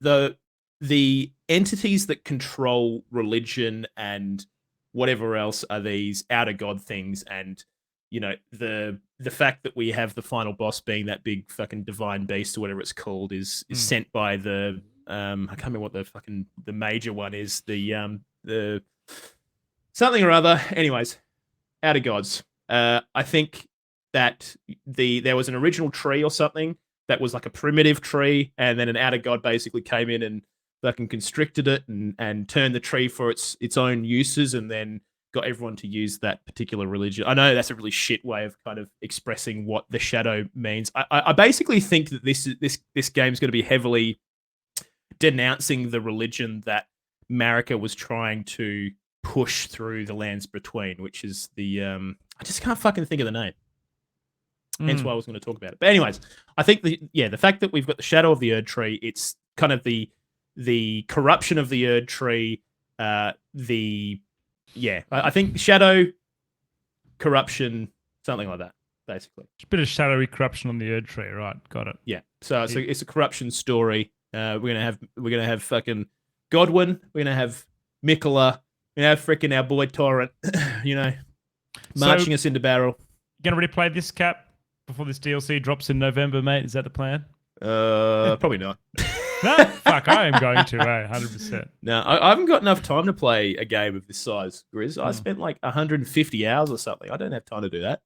the entities that control religion and whatever else are these outer god things, and the fact that we have the final boss being that big fucking divine beast or whatever it's called is sent by the I can't remember what the major one is, the something or other. Anyways, outer gods. I think that there was an original tree or something that was like a primitive tree, and then an outer god basically came in and fucking constricted it and turned the tree for its own uses, and then got everyone to use that particular religion. I know that's a really shit way of kind of expressing what the shadow means. I basically think that this game's going to be heavily denouncing the religion that Marika was trying to push through the lands between, which is the I just can't fucking think of the name. Hence why I was going to talk about it. But anyways, I think the fact that we've got the Shadow of the Erd Tree, it's kind of the corruption of the Erd Tree, I think shadow, corruption, something like that, basically. It's a bit of shadowy corruption on the Erd Tree, right? Got it. Yeah. So it's a corruption story. We're gonna have fucking Godwin. We're gonna have Mikla, Freaking our boy Torrent, marching us into battle. Gonna replay this, Cap, before this DLC drops in November, mate? Is that the plan? Probably not. No, fuck, I am going to, 100%. No, I haven't got enough time to play a game of this size, Grizz. I spent like 150 hours or something. I don't have time to do that.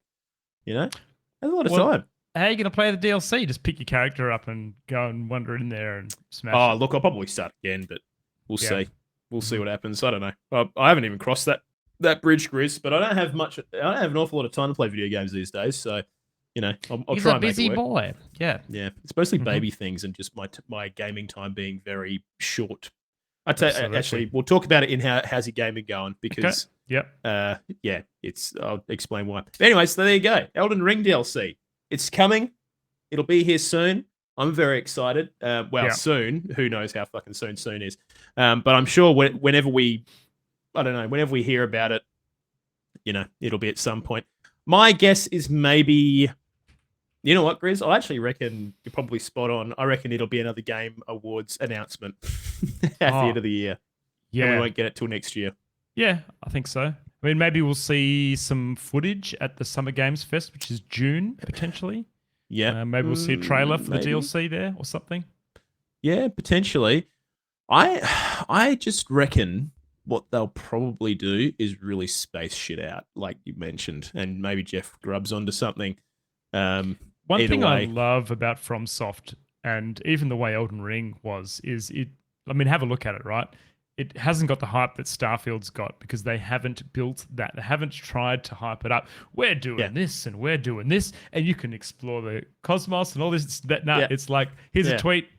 That's a lot of time. How are you going to play the DLC? Just pick your character up and go and wander in there and smash Oh, it. look, I'll probably start again, but we'll see. We'll see what happens. I don't know. I haven't even crossed that bridge, Grizz, but I don't have an awful lot of time to play video games these days, so I'll He's try a and make busy it work. boy. Yeah. Yeah, it's mostly baby things and just my gaming time being very short. Actually, we'll talk about it in how's your gaming going because Yep. I'll explain why. But anyways, so there you go. Elden Ring DLC. It's coming. It'll be here soon. I'm very excited. Soon. Who knows how fucking soon is. But I'm sure whenever we hear about it, it'll be at some point. My guess is maybe, you know what, Grizz? I actually reckon you're probably spot on. I reckon it'll be another Game Awards announcement at the end of the year. Yeah. And we won't get it till next year. Yeah, I think so. I mean, maybe we'll see some footage at the Summer Games Fest, which is June, potentially. Yeah. Maybe we'll see a trailer for maybe. the DLC there or something. Yeah, potentially. I just reckon what they'll probably do is really space shit out, like you mentioned, and maybe Jeff Grubb's onto something. One thing I love about FromSoft, and even the way Elden Ring was, is it. I mean, have a look at it, right? It hasn't got the hype that Starfield's got because they haven't built that. They haven't tried to hype it up. We're doing this and we're doing this, and you can explore the cosmos and all this. It's like, here's a tweet,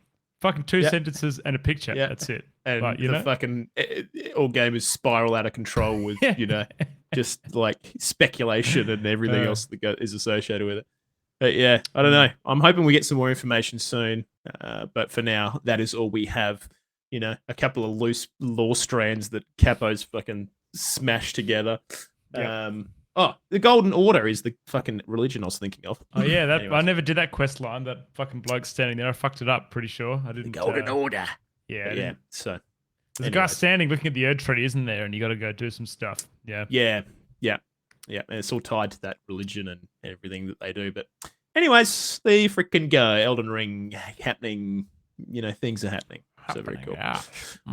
fucking two sentences and a picture. Yeah. That's it. And like, fucking all gamers spiral out of control with, just like speculation and everything else that is associated with it. But yeah, I don't know. I'm hoping we get some more information soon. But for now, that is all we have. A couple of loose lore strands that Capo's fucking smashed together. Yep. The Golden Order is the fucking religion I was thinking of. Oh yeah, Anyways. I never did that quest line. That fucking bloke standing there, I fucked it up. Pretty sure I didn't. Golden Order. Yeah, Yeah. So there's a guy standing looking at the Erd tree, isn't there? And you got to go do some stuff. Yeah. Yeah. And it's all tied to that religion and everything that they do. But anyways, there you freaking go. Elden Ring happening. Things are happening. So very cool. Yeah.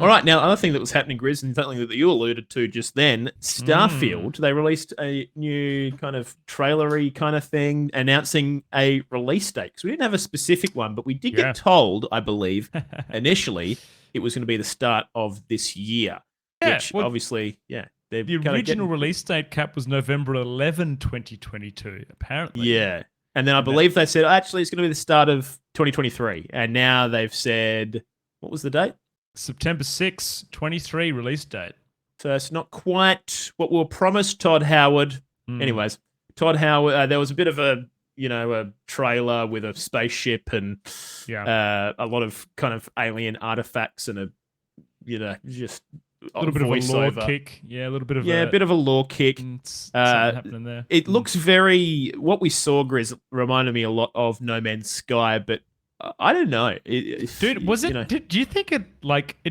All right, now, other thing that was happening, Grizz, and something that you alluded to just then, Starfield, they released a new kind of trailery kind of thing announcing a release date. Because we didn't have a specific one, but we did get told, I believe, initially, it was going to be the start of this year. Which, obviously, the original release date, Cap, was November 11, 2022, apparently. Yeah. And then I believe they said, actually, it's going to be the start of 2023. And now they've said... What was the date? September 6, 23 release date. So it's not quite what we were promised, Todd Howard. Anyways, Todd Howard, there was a bit of a trailer with a spaceship and a lot of kind of alien artifacts and just a little bit of a lore kick. Yeah, a little bit of a bit of a lore kick. Something happening there. It looks very... What we saw, Grizz, reminded me a lot of No Man's Sky, but I don't know. Dude, was it... Do you think it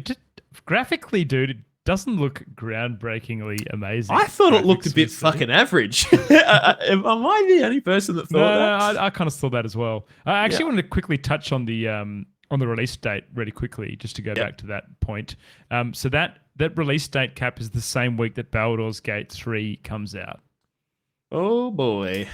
just graphically, dude, it doesn't look groundbreakingly amazing? I thought it looked a bit fucking average. Am I the only person that thought that? No, I kind of saw that as well. I actually wanted to quickly touch on the release date really quickly, just to go back to that point. So that release date, Cap, is the same week that Baldur's Gate 3 comes out. Oh boy,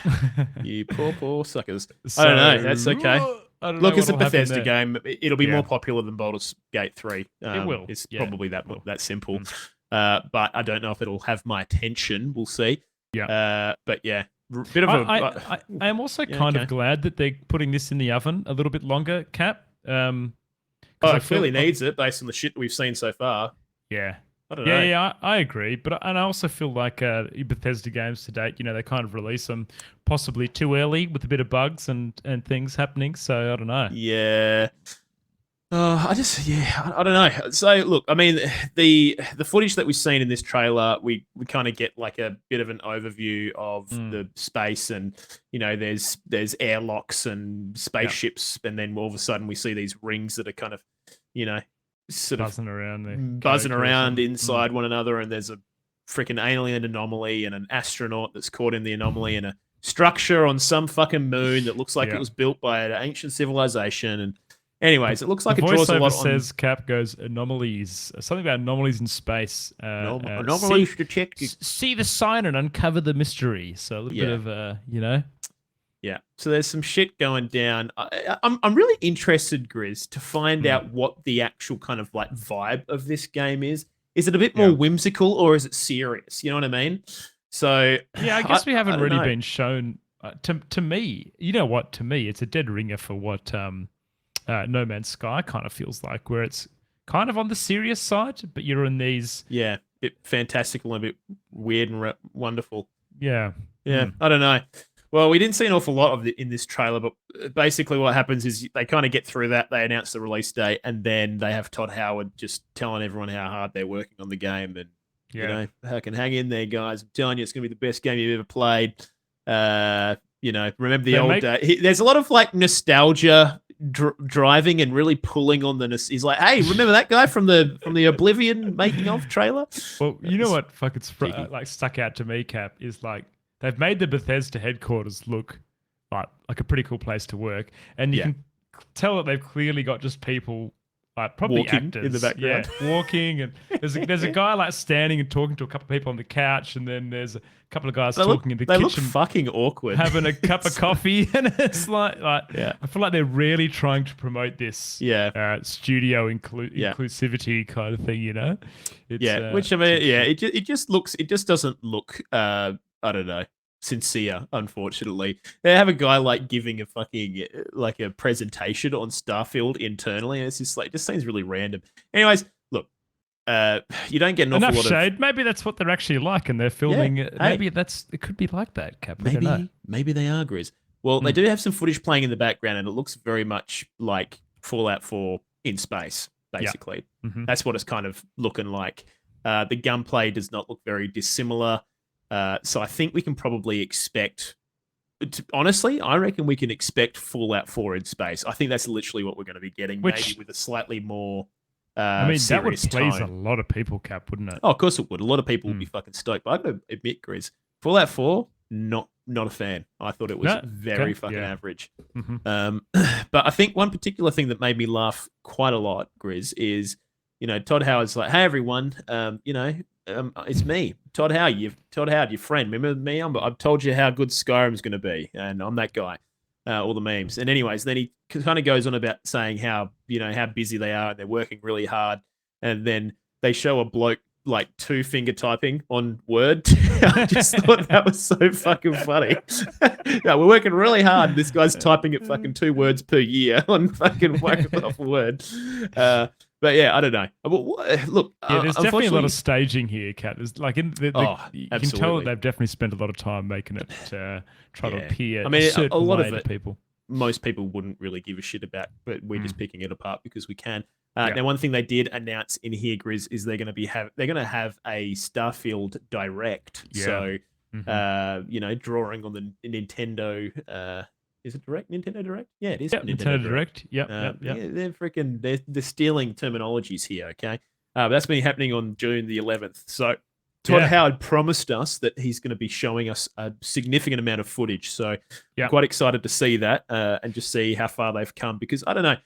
you poor suckers. I don't know. That's okay. Look, it's a Bethesda game. It'll be more popular than Baldur's Gate 3. It will. It's probably that simple. But I don't know if it'll have my attention. We'll see. Yeah. But yeah, bit of I am also kind of glad that they're putting this in the oven a little bit longer, Cap. It clearly needs it based on the shit we've seen so far. Yeah. I don't know. Yeah, I agree. But I also feel like Bethesda games to date, they kind of release them possibly too early with a bit of bugs and things happening. So I don't know. Yeah. I don't know. So look, I mean, the footage that we've seen in this trailer, we kind of get like a bit of an overview of the space, and there's airlocks and spaceships, and then all of a sudden we see these rings that are kind of sort buzzing of around there, buzzing around inside one another, and there's a freaking alien anomaly and an astronaut that's caught in the anomaly and a structure on some fucking moon that looks like it was built by an ancient civilization. And anyways, it looks like the it draws a voiceover lot says Cap goes anomalies, something about anomalies in space. anomalies detected. See the sign and uncover the mystery. So a little bit of Yeah, so there's some shit going down. I'm really interested, Grizz, to find out what the actual kind of like vibe of this game is. Is it a bit more whimsical or is it serious? You know what I mean? So yeah, I guess we haven't don't really know. been shown. To me, you know what? To me, it's a dead ringer for what No Man's Sky kind of feels like, where it's kind of on the serious side, but you're in these. Yeah, a bit fantastical and a bit weird and wonderful. Yeah. I don't know. Well, we didn't see an awful lot of it in this trailer, but basically what happens is they kind of get through that. They announce the release date, and then they have Todd Howard just telling everyone how hard they're working on the game. And, you know, hang in there, guys. I'm telling you, it's going to be the best game you've ever played. You know, remember the old day. There's a lot of, like, nostalgia driving and really pulling on the... He's like, hey, remember that guy from the Oblivion making-of trailer? Well, you know what fucking like stuck out to me, Cap, is like, they've made the Bethesda headquarters look like a pretty cool place to work, and you can tell that they've clearly got just people like probably walking actors in the background, walking, and there's a guy like standing and talking to a couple of people on the couch, and then there's a couple of guys talking in the kitchen. They look fucking awkward, having a cup of coffee, and it's like I feel like they're really trying to promote this studio inclusivity kind of thing, you know? It's, which I mean, it just doesn't look I don't know, sincere, unfortunately. They have a guy like giving a fucking like a presentation on Starfield internally, and it's just like, it just seems really random. Anyways, look, you don't get enough shade. Maybe that's what they're actually like, and they're filming. Maybe it could be like that, Cap. Maybe they are, Grizz. Well, they do have some footage playing in the background, and it looks very much like Fallout 4 in space, basically. That's what it's kind of looking like. The gunplay does not look very dissimilar. So I think we can probably expect... honestly, I reckon we can expect Fallout 4 in space. I think that's literally what we're going to be getting, maybe with a slightly more I mean, that would please tone. a lot of people, Cap, wouldn't it? Oh, of course it would. A lot of people would be fucking stoked. But I've got to admit, Grizz, Fallout 4, not a fan. I thought it was very fucking average. But I think one particular thing that made me laugh quite a lot, Grizz, is, you know, Todd Howard's like, hey, everyone, it's me, Todd Howard, your friend. Remember me? I've told you how good Skyrim's going to be, and I'm that guy. All the memes. And anyways, then he kind of goes on about saying how busy they are and they're working really hard. And then they show a bloke like 2-finger typing on Word. I just thought that was so fucking funny. Yeah, we're working really hard. This guy's typing at fucking 2 words per year on fucking Microsoft Word. But yeah, I don't know. Look, there's definitely a lot of staging here, Kat. There's like you can tell that they've definitely spent a lot of time making it try to appear. I mean, a lot of it, people. Most people wouldn't really give a shit about, but we're just picking it apart because we can. Now, one thing they did announce in here, Grizz, is they're going to have a Starfield Direct. Yeah. So, drawing on the Nintendo. Is it Direct? Nintendo Direct? Yeah, it is. Yep, Nintendo Direct. Yep. They're stealing terminologies here. Okay, but that's been happening on June the 11th. So Todd Howard promised us that he's going to be showing us a significant amount of footage. So I'm quite excited to see that and just see how far they've come, because I don't know,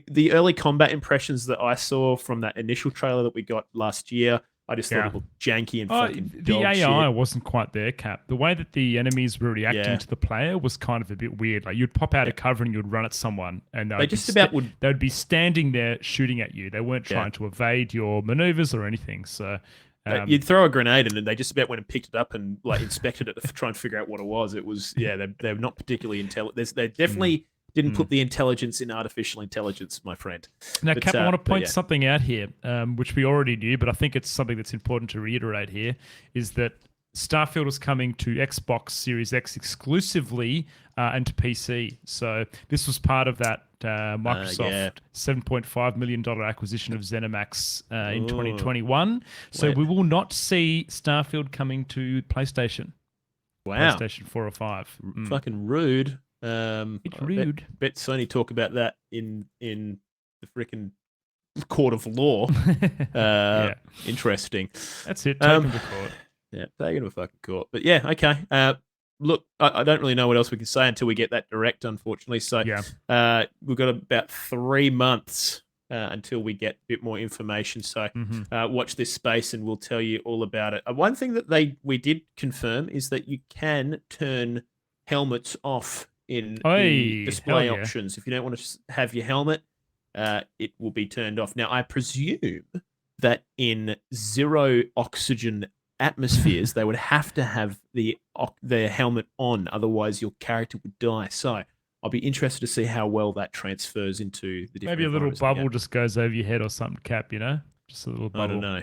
the early combat impressions that I saw from that initial trailer that we got last year, I just thought it looked janky and fucking the dog AI shit. wasn't quite there, Cap. The way that the enemies were reacting to the player was kind of a bit weird. Like, you'd pop out of cover and you'd run at someone, and they'd be standing there shooting at you. They weren't trying to evade your maneuvers or anything. So you'd throw a grenade and then they just about went and picked it up and like inspected it to try and figure out what it was. It was they're not particularly intelligent. They definitely didn't put the intelligence in artificial intelligence, my friend. Now, Cap, I want to point something out here, which we already knew, but I think it's something that's important to reiterate here, is that Starfield is coming to Xbox Series X exclusively and to PC. So this was part of that Microsoft $7.5 million acquisition of ZeniMax in 2021. So we will not see Starfield coming to PlayStation. Wow. PlayStation 4 or 5. Fucking rude. It's rude. Bet Sony talk about that in the freaking court of law. Interesting. That's it. Take them to court. Yeah, taking to a fucking court. But yeah, okay. Look, I don't really know what else we can say until we get that direct, unfortunately. So Yeah. we've got about 3 months until we get a bit more information. So watch this space and we'll tell you all about it. One thing that we did confirm is that you can turn helmets off in the display options. If you don't want to have your helmet, it will be turned off. Now, I presume that in zero oxygen atmospheres, they would have to have their helmet on, otherwise your character would die. So I'll be interested to see how well that transfers into the different. Maybe a little bubble just goes over your head or something, Cap. Just a little bubble. I don't know.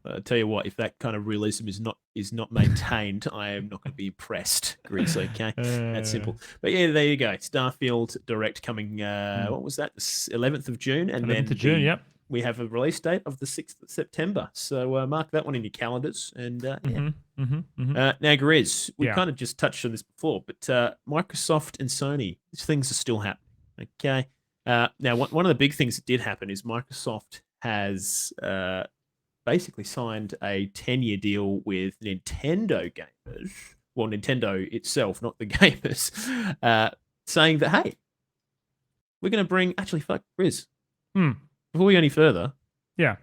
I'll tell you what, if that kind of realism is not maintained, I am not going to be impressed, Grizzly. Okay, that's simple. But yeah, there you go. Starfield Direct coming. What was that? The 11th of June, and 11th of June. Yep. We have a release date of the 6th of September. So mark that one in your calendars. And now, Grizz, we kind of just touched on this before, but Microsoft and Sony, these things are still happening. Okay. Now, one of the big things that did happen is Microsoft has basically signed a 10-year deal with Nintendo gamers. Well, Nintendo itself, not the gamers, saying that, hey, we're going to bring... Actually, fuck, Grizz. Before we go any further, I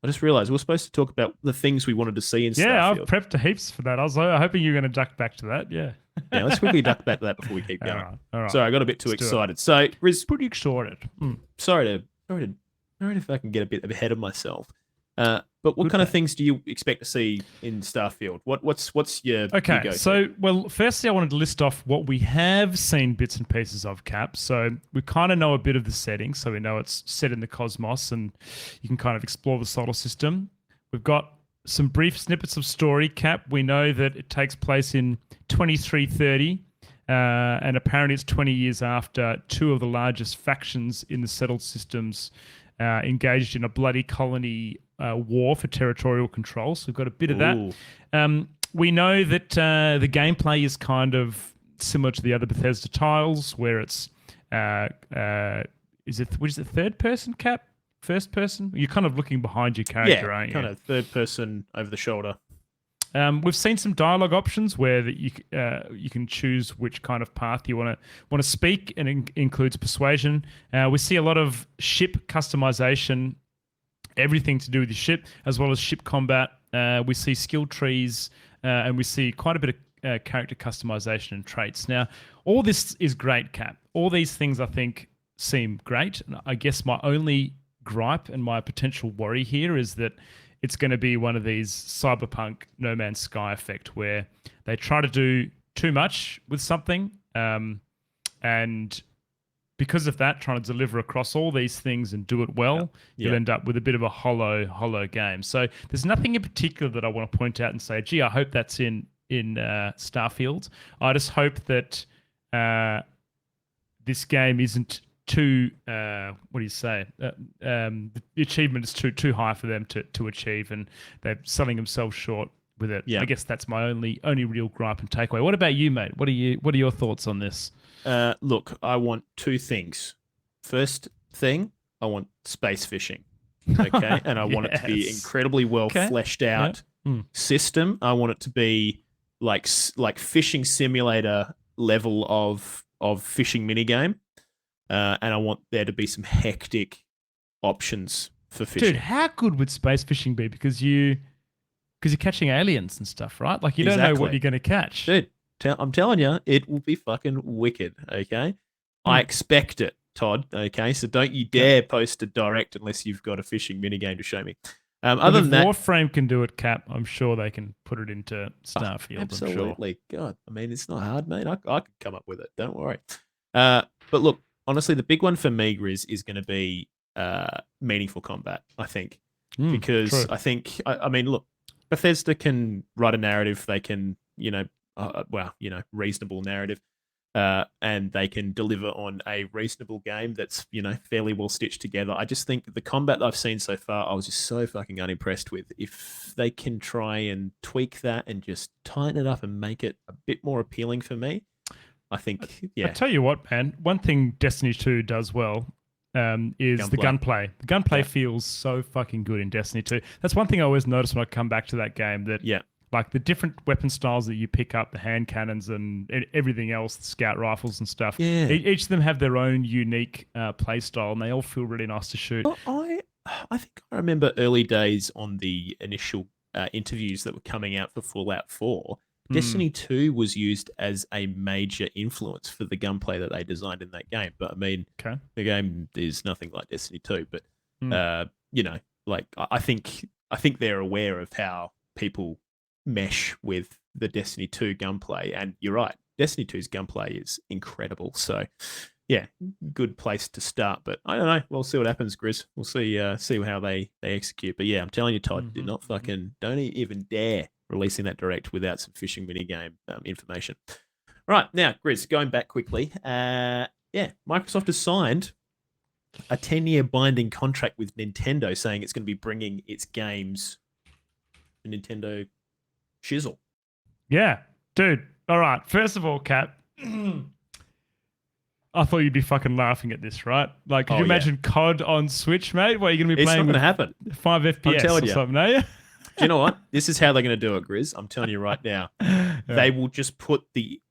just realised we were supposed to talk about the things we wanted to see in Starfield. Yeah, I've prepped heaps for that. I was hoping you were going to duck back to that. Yeah. Yeah, let's quickly duck back to that before we keep going. All right. Sorry, I got a bit too excited. So, Riz, pretty excited. Sorry if I can get a bit ahead of myself. But what kind of things do you expect to see in Starfield? What's your okay? So, firstly, I wanted to list off what we have seen bits and pieces of, Cap. So we kind of know a bit of the setting, so we know it's set in the cosmos, and you can kind of explore the solar system. We've got some brief snippets of story, Cap. We know that it takes place in 2330, and apparently it's 20 years after two of the largest factions in the settled systems engaged in a bloody colony war for territorial control. So we've got a bit of that. We know that the gameplay is kind of similar to the other Bethesda titles, where it's is it third person, Cap? First person? You're kind of looking behind your character, aren't you? Kind of third person over the shoulder. We've seen some dialogue options where that you can choose which kind of path you want to speak, and it includes persuasion. We see a lot of ship customization, everything to do with the ship, as well as ship combat. We see skill trees, and we see quite a bit of character customization and traits. Now, all this is great, Cap. All these things I think seem great. And I guess my only gripe and my potential worry here is that it's going to be one of these cyberpunk No Man's Sky effect where they try to do too much with something, and because of that, trying to deliver across all these things and do it well, you'll end up with a bit of a hollow game. So there's nothing in particular that I want to point out and say, gee, I hope that's in Starfield. I just hope that this game isn't too what do you say? The achievement is too high for them to achieve, and they're selling themselves short with it. I guess that's my only real gripe and takeaway. What about you, mate? What are your thoughts on this? Look, I want two things. First thing, I want space fishing. Okay, and I want it to be incredibly well fleshed out system. I want it to be like fishing simulator level of fishing minigame. And I want there to be some hectic options for fishing. Dude, how good would space fishing be? Because you're catching aliens and stuff, right? Like you don't know what you're going to catch. Dude, I'm telling you, it will be fucking wicked, okay? I expect it, Todd, okay? So don't you dare post a direct unless you've got a fishing minigame to show me. Other than that, Warframe can do it, Cap. I'm sure they can put it into Starfield. Absolutely. I'm sure. God, I mean, it's not hard, mate. I could come up with it. Don't worry. But look, honestly, the big one for me, Grizz, is going to be meaningful combat, I think. Because I think, I mean, look, Bethesda can write a narrative. They can, reasonable narrative. And they can deliver on a reasonable game that's, fairly well stitched together. I just think the combat that I've seen so far, I was just so fucking unimpressed with. If they can try and tweak that and just tighten it up and make it a bit more appealing for me, I think, I tell you what, man, one thing Destiny 2 does well is the gunplay. The gunplay feels so fucking good in Destiny 2. That's one thing I always notice when I come back to that game, that Like the different weapon styles that you pick up, the hand cannons and everything else, the scout rifles and stuff. Yeah. Each of them have their own unique play style, and they all feel really nice to shoot. Well, I think I remember early days on the initial interviews that were coming out for Fallout 4. Destiny 2 was used as a major influence for the gunplay that they designed in that game. But I mean, the game is nothing like Destiny 2. But you know, like I think they're aware of how people mesh with the Destiny 2 gunplay. And you're right, Destiny 2's gunplay is incredible. So yeah, good place to start. But I don't know. We'll see what happens, Grizz. We'll see how they execute. But yeah, I'm telling you, Todd, do not don't even dare releasing that direct without some fishing minigame information. Right, now, Grizz, going back quickly. Microsoft has signed a 10-year binding contract with Nintendo saying it's going to be bringing its games to Nintendo shizzle. Yeah, dude. All right. First of all, Cap, I thought you'd be fucking laughing at this, right? Like, could you imagine COD on Switch, mate? What, are you going to be playing? It's not going to happen. 5 FPS or something, are you? Do you know what? This is how they're going to do it, Grizz. I'm telling you right now. Yeah. They will just put the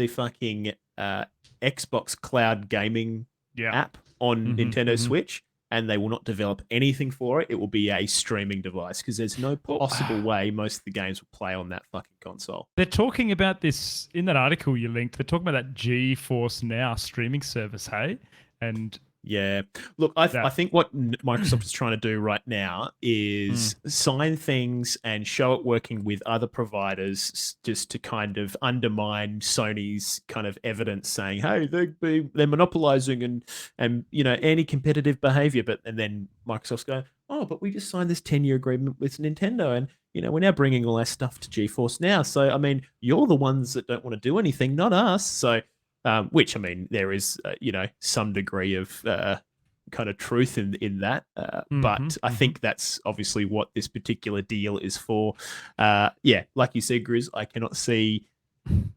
fucking Xbox Cloud Gaming app on Nintendo Switch, and they will not develop anything for it. It will be a streaming device because there's no possible way most of the games will play on that fucking console. They're talking about this in that article you linked. They're talking about that GeForce Now streaming service, hey? And yeah, look, I think what Microsoft is trying to do right now is sign things and show it working with other providers just to kind of undermine Sony's kind of evidence saying, hey, they're monopolizing and you know, anti-competitive behavior. And then Microsoft's going, oh, but we just signed this 10-year agreement with Nintendo and, you know, we're now bringing all our stuff to GeForce Now. So, I mean, you're the ones that don't want to do anything, not us. So, which, I mean, there is, some degree of kind of truth in that. But I think that's obviously what this particular deal is for. Like you said, Grizz, I cannot see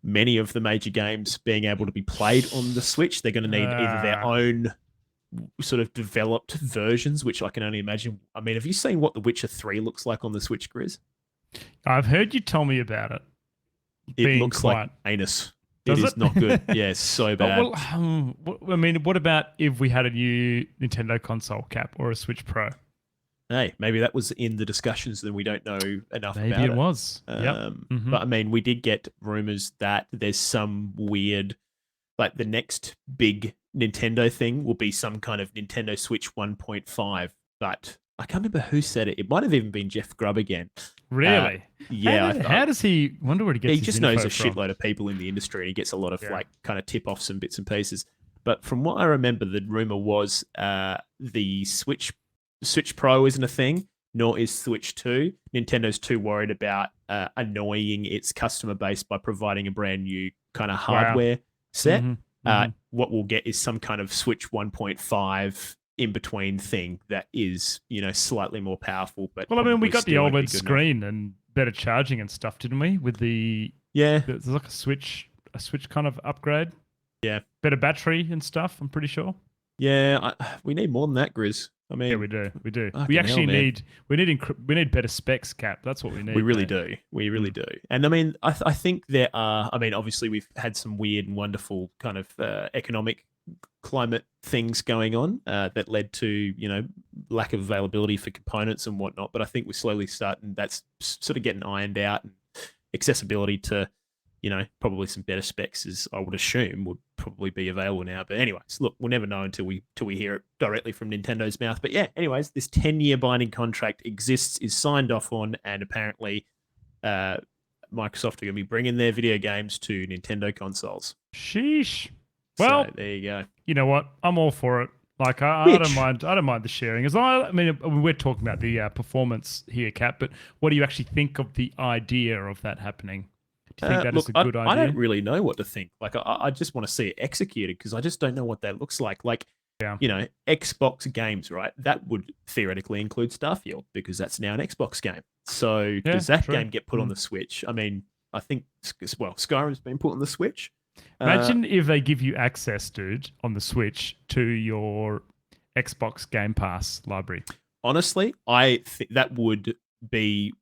many of the major games being able to be played on the Switch. They're going to need either their own sort of developed versions, which I can only imagine. I mean, have you seen what The Witcher 3 looks like on the Switch, Grizz? I've heard you tell me about it. It looks like anus. It is not good. Yeah, it's so bad. I mean, what about if we had a new Nintendo console, Cap, or a Switch Pro? Hey, maybe that was in the discussions, then we don't know enough about it. Maybe it was. But I mean, we did get rumors that there's some weird, like the next big Nintendo thing will be some kind of Nintendo Switch 1.5. But I can't remember who said it. It might have even been Jeff Grubb again. Really? Yeah. How does he? Wonder where he gets. He just knows a from. shitload of people in the industry, and he gets a lot of like kind of tip offs and bits and pieces. But from what I remember, the rumor was the Switch Pro isn't a thing, nor is Switch 2. Nintendo's too worried about annoying its customer base by providing a brand new kind of hardware set. What we'll get is some kind of Switch 1.5 in between thing that is, slightly more powerful. But well, I mean, we got the OLED screen and better charging and stuff, didn't we? With there's like a Switch kind of upgrade. Yeah, better battery and stuff. I'm pretty sure. Yeah, we need more than that, Grizz. I mean, yeah, we do. We actually need better specs, Cap. That's what we need. We really do. We really do. And I mean, I think there are. I mean, obviously, we've had some weird and wonderful kind of economic climate things going on that led to lack of availability for components and whatnot. But I think we're slowly starting. That's sort of getting ironed out, and accessibility to probably some better specs, as I would assume, would probably be available now. But anyways, look, we'll never know until we hear it directly from Nintendo's mouth. But yeah, anyways, this 10-year binding contract exists, is signed off on, and apparently Microsoft are going to be bringing their video games to Nintendo consoles. Sheesh. Well, so there you go. You know what? I'm all for it. Like I don't mind. I don't mind the sharing. As long, I mean, we're talking about the performance here, Cap. But what do you actually think of the idea of that happening? Do you think that is a good idea? I don't really know what to think. Like, I just want to see it executed because I just don't know what that looks like. Like, Xbox games, right? That would theoretically include Starfield because that's now an Xbox game. So does that game get put on the Switch? I mean, I think, Skyrim's been put on the Switch. Imagine if they give you access, dude, on the Switch to your Xbox Game Pass library. Honestly, I think that would be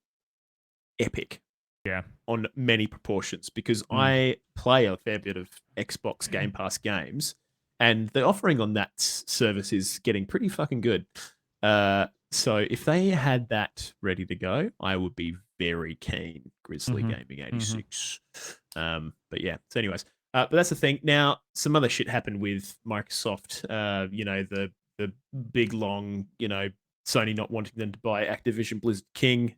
epic. Yeah. On many proportions, because I play a fair bit of Xbox Game Pass games, and the offering on that service is getting pretty fucking good. So if they had that ready to go, I would be very keen. Grizzly Gaming 86. But yeah. So, anyways, but that's the thing. Now, some other shit happened with Microsoft. The big long, Sony not wanting them to buy Activision Blizzard King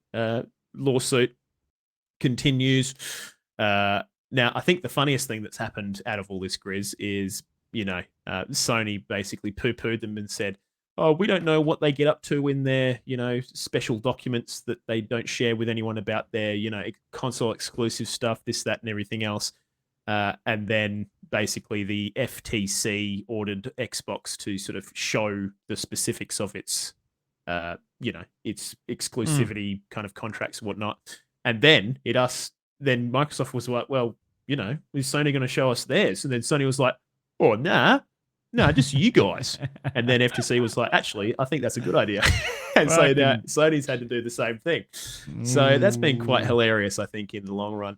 lawsuit continues. Now, I think the funniest thing that's happened out of all this, Grizz, is Sony basically poo-pooed them and said, "Oh, we don't know what they get up to in their special documents that they don't share with anyone about their console exclusive stuff, this, that, and everything else." And then basically the FTC ordered Xbox to sort of show the specifics of its its exclusivity kind of contracts and whatnot. And then then Microsoft was like, well, is Sony going to show us theirs? And then Sony was like, oh, nah, just you guys. And then FTC was like, actually, I think that's a good idea. And so now Sony's had to do the same thing. So that's been quite hilarious, I think, in the long run.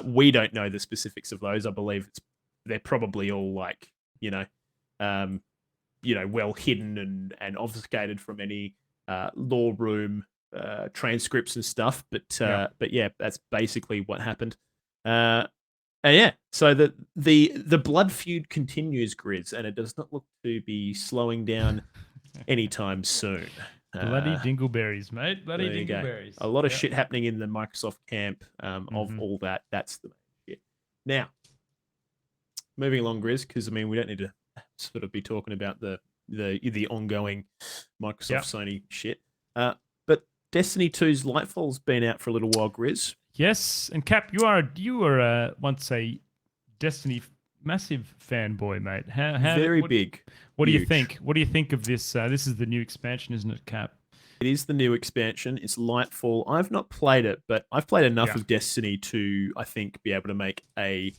We don't know the specifics of those. I believe they're probably all like, well hidden and obfuscated from any law room transcripts and stuff, but yeah, that's basically what happened. And yeah, so the blood feud continues, Grizz, and it does not look to be slowing down anytime soon. Bloody dingleberries, mate. Bloody dingleberries. A lot of shit happening in the Microsoft camp of all that. That's the main shit. Now, moving along, Grizz, because we don't need to sort of be talking about the ongoing Microsoft Sony shit. But Destiny 2's Lightfall's been out for a little while, Grizz. Yes, and Cap, you were once a Destiny massive fanboy, mate. Very big. What do you think? What do you think of this? This is the new expansion, isn't it, Cap? It is the new expansion. It's Lightfall. I've not played it, but I've played enough of Destiny to, I think, be able to make a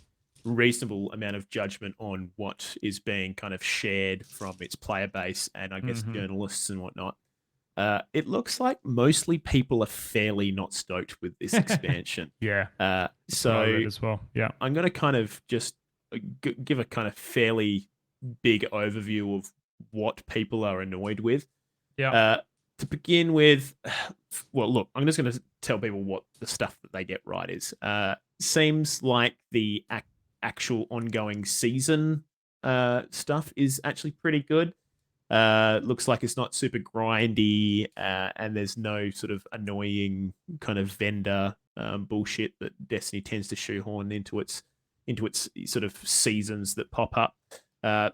reasonable amount of judgment on what is being kind of shared from its player base and I guess journalists and whatnot. It looks like mostly people are fairly not stoked with this expansion. So as well. Yeah, I'm going to kind of just give a kind of fairly big overview of what people are annoyed with. To begin with, well, look, I'm just going to tell people what the stuff that they get right is. Seems like the actual ongoing season stuff is actually pretty good. Looks like it's not super grindy, and there's no sort of annoying kind of vendor bullshit that Destiny tends to shoehorn into its sort of seasons that pop up.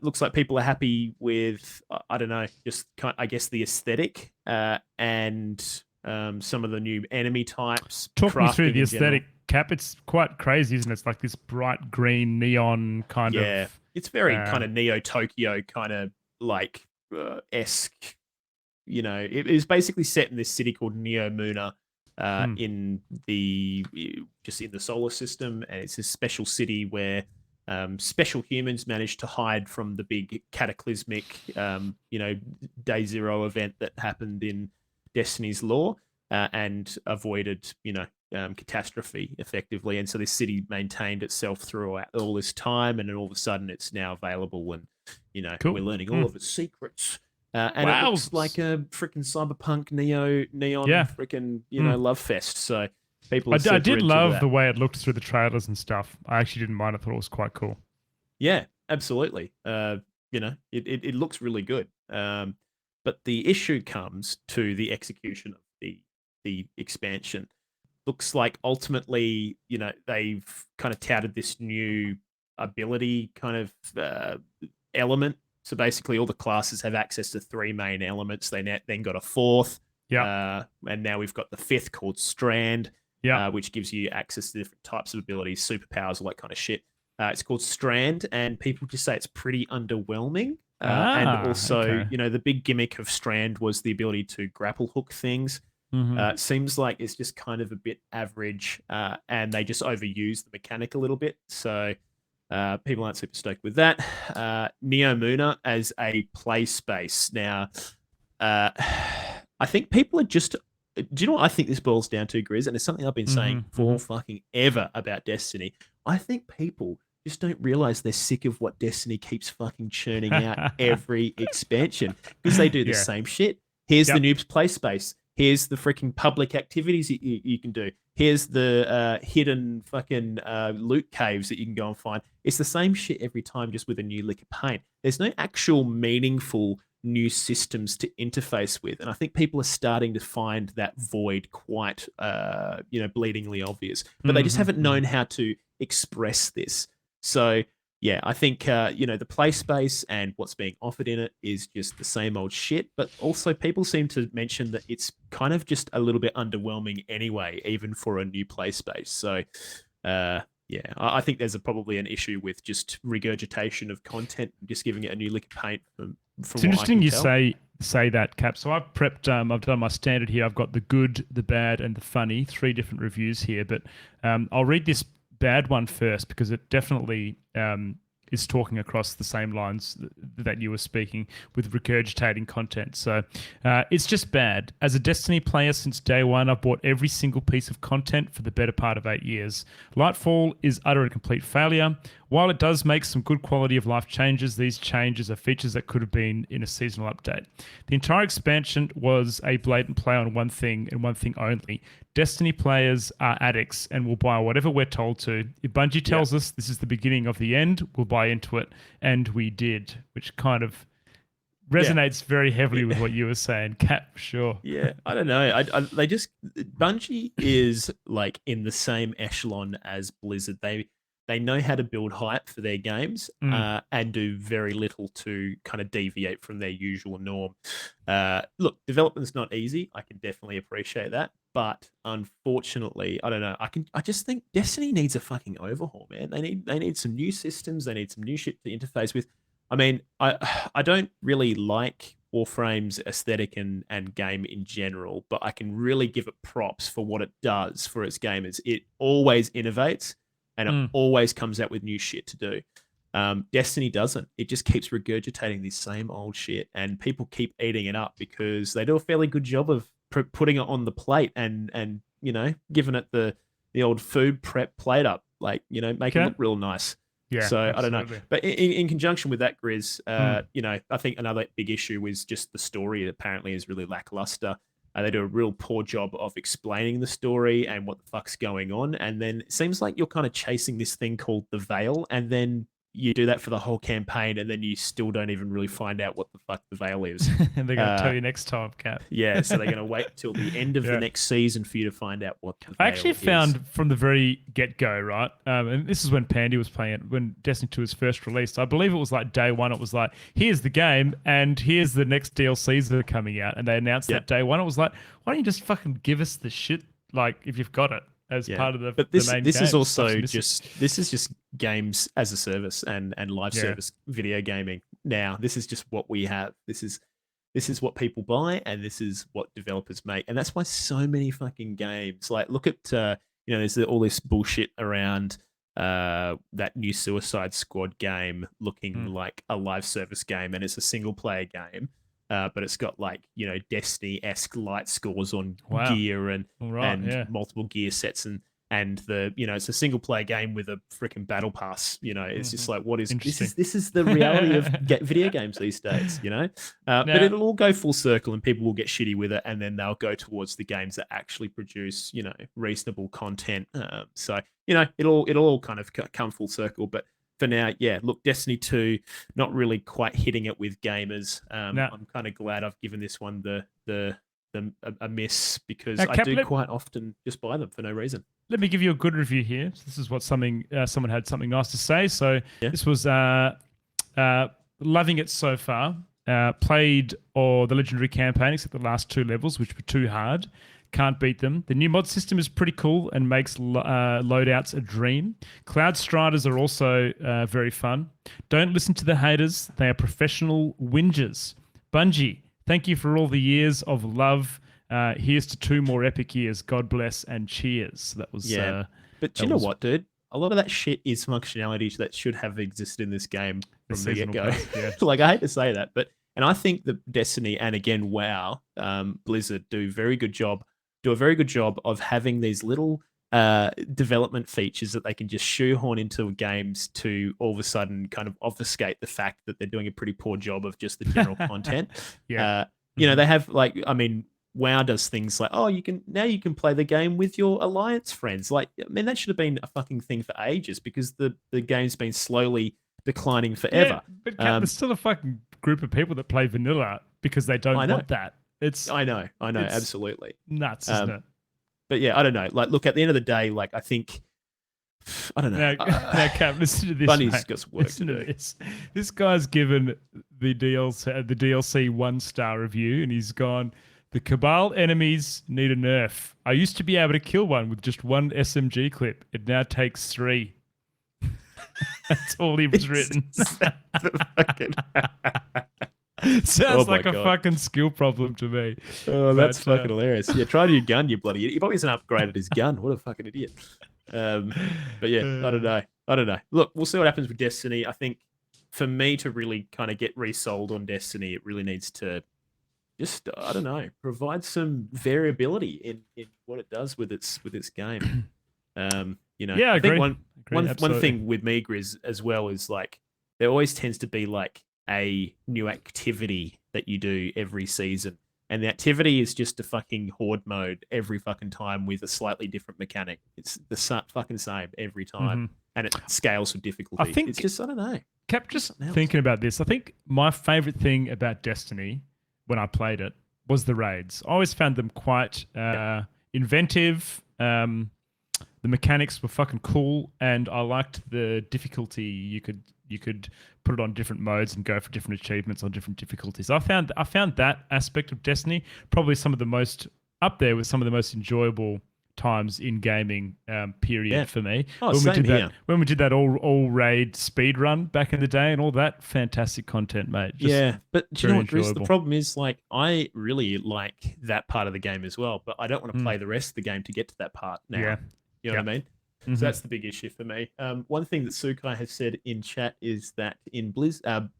Looks like people are happy with, I don't know, just I guess the aesthetic and some of the new enemy types. Talk me through the aesthetic, Cap. It's quite crazy, isn't it? It's like this bright green neon kind of. Yeah, it's very kind of Neo Tokyo kind of like esque. It is basically set in this city called Neo Muna, in the solar system, and it's a special city where special humans managed to hide from the big cataclysmic, Day Zero event that happened in Destiny's lore, and avoided, catastrophe effectively. And so this city maintained itself throughout all this time, and then all of a sudden it's now available, and we're learning all of its secrets. And it looks like a freaking cyberpunk neon freaking love fest. So people, I did love the way it looked through the trailers and stuff. I actually didn't mind. I thought it was quite cool. Yeah, absolutely. It looks really good. But the issue comes to the execution of the expansion. Looks like ultimately, they've kind of touted this new ability kind of element. So basically, all the classes have access to 3 main elements. They then got a 4th. And now we've got the 5th called Strand, which gives you access to different types of abilities, superpowers, all that kind of shit. It's called Strand, and people just say it's pretty underwhelming. And also, the big gimmick of Strand was the ability to grapple hook things. It seems like it's just kind of a bit average, and they just overuse the mechanic a little bit. So people aren't super stoked with that. Neo Muna as a play space. Now, I think people are just do you know what I think this boils down to, Grizz? And it's something I've been saying for fucking ever about Destiny. I think people just don't realize they're sick of what Destiny keeps fucking churning out every expansion, because they do the same shit. Here's the noobs play space. Here's the freaking public activities you can do. Here's the hidden fucking loot caves that you can go and find. It's the same shit every time, just with a new lick of paint. There's no actual meaningful new systems to interface with, and I think people are starting to find that void quite, bleedingly obvious. But they just haven't known how to express this. So yeah, I think the play space and what's being offered in it is just the same old shit. But also, people seem to mention that it's kind of just a little bit underwhelming anyway, even for a new play space. So, I think there's probably an issue with just regurgitation of content, just giving it a new lick of paint. It's interesting you say that, Cap. So I've prepped. I've done my standard here. I've got the good, the bad, and the funny. 3 different reviews here, but I'll read this bad one first, because it definitely is talking across the same lines that you were speaking with regurgitating content. So it's just bad. As a Destiny player since day one, I've bought every single piece of content for the better part of 8 years. Lightfall is utter and complete failure. While it does make some good quality of life changes, these changes are features that could have been in a seasonal update. The entire expansion was a blatant play on one thing and one thing only. Destiny players are addicts and will buy whatever we're told to. If Bungie tells us this is the beginning of the end, we'll buy into it. And we did, which kind of resonates very heavily with what you were saying, Cap, sure. Yeah, I don't know. Bungie is like in the same echelon as Blizzard. They know how to build hype for their games and do very little to kind of deviate from their usual norm. Look, development's not easy. I can definitely appreciate that. But unfortunately, I don't know. I just think Destiny needs a fucking overhaul, man. They need some new systems. They need some new shit to interface with. I mean, I don't really like Warframe's aesthetic and game in general, but I can really give it props for what it does for its gamers. It always innovates, and it always comes out with new shit to do. Destiny doesn't. It just keeps regurgitating the same old shit, and people keep eating it up because they do a fairly good job of putting it on the plate and giving it the old food prep plate up, making it look real nice. Yeah. So absolutely. I don't know, but in conjunction with that, Grizz, I think another big issue is just the story. Apparently, is really lackluster. They do a real poor job of explaining the story and what the fuck's going on. And then it seems like you're kind of chasing this thing called the Veil, and then you do that for the whole campaign, and then you still don't even really find out what the fuck the Veil is. And they're going to tell you next time, Cap. Yeah, so they're going to wait till the end of the next season for you to find out what the Veil I actually is. found from the very get-go, right? And this is when Pandy was playing it, when Destiny 2 was first released. I believe it was like day one. It was like, here's the game, and here's the next DLCs that are coming out. And they announced that day one. It was like, why don't you just fucking give us the shit, like, if you've got it as part of the main this game. is also just games as a service and live service video gaming. Now, this is just what we have. This is what people buy, and this is what developers make. And that's why so many fucking games, like, look at there's all this bullshit around that new Suicide Squad game looking like a live service game, and it's a single player game. But it's got Destiny-esque light scores on gear and multiple gear sets, and the it's a single player game with a freaking battle pass. It's just like, what is this is the reality of video games these days. But it'll all go full circle, and people will get shitty with it, and then they'll go towards the games that actually produce reasonable content. So it'll all kind of come full circle, but. For now, look, Destiny 2, not really quite hitting it with gamers. I'm kind of glad I've given this one a miss, because I do quite often just buy them for no reason. Let me give you a good review here. This is what someone had something nice to say. So this was loving it so far. Played the legendary campaign, except the last 2 levels, which were too hard. Can't beat them. The new mod system is pretty cool and makes loadouts a dream. Cloud Striders are also very fun. Don't listen to the haters. They are professional whingers. Bungie, thank you for all the years of love. Here's to 2 more epic years. God bless and cheers. That was but do you know what, dude? A lot of that shit is functionality that should have existed in this game from the get-go. Like, I hate to say that, and I think that Destiny and again WoW, Blizzard do a very good job do a very good job of having these little development features that they can just shoehorn into games to all of a sudden kind of obfuscate the fact that they're doing a pretty poor job of just the general content. Yeah. They have WoW does things like, you can play the game with your alliance friends. Like, I mean, that should have been a fucking thing for ages because the game's been slowly declining forever. Yeah, but Cap, there's still a fucking group of people that play vanilla because they don't want that. I know, it's absolutely nuts, isn't it? But yeah, I don't know. Like, look, at the end of the day, like, I think, I don't know. Now, Cap, listen to this. Bunny's mate. got some work Listen to do. This guy's given the DLC 1-star review, and he's gone, the Cabal enemies need a nerf. I used to be able to kill one with just one SMG clip. It now takes 3. That's all he was written. Sounds like a fucking skill problem to me. Oh, that's fucking hilarious. Yeah, try your gun, you bloody idiot. He probably hasn't upgraded his gun. What a fucking idiot. But yeah, I don't know. Look, we'll see what happens with Destiny. I think for me to really kind of get resold on Destiny, it really needs to just, I don't know, provide some variability in what it does with its game. Yeah, I think one absolutely. thing with me, Grizz, as well is like there always tends to be like a new activity that you do every season. And the activity is just a fucking horde mode every fucking time with a slightly different mechanic. It's the fucking same every time. And it scales with difficulty. I think it's just, I don't know. Cap, just thinking about this, I think my favorite thing about Destiny when I played it was the raids. I always found them quite inventive. The mechanics were fucking cool, and I liked the difficulty. You could put it on different modes and go for different achievements on different difficulties. I found that aspect of Destiny probably some of the most up there with some of the most enjoyable times in gaming period for me. When we did that all raid speed run back in the day and all that fantastic content, mate. But do you know what, Chris? The problem is, like, I really like that part of the game as well, but I don't want to play the rest of the game to get to that part now. Yeah. You know what I mean? So that's the big issue for me. One thing that Sukai has said in chat is that in fucking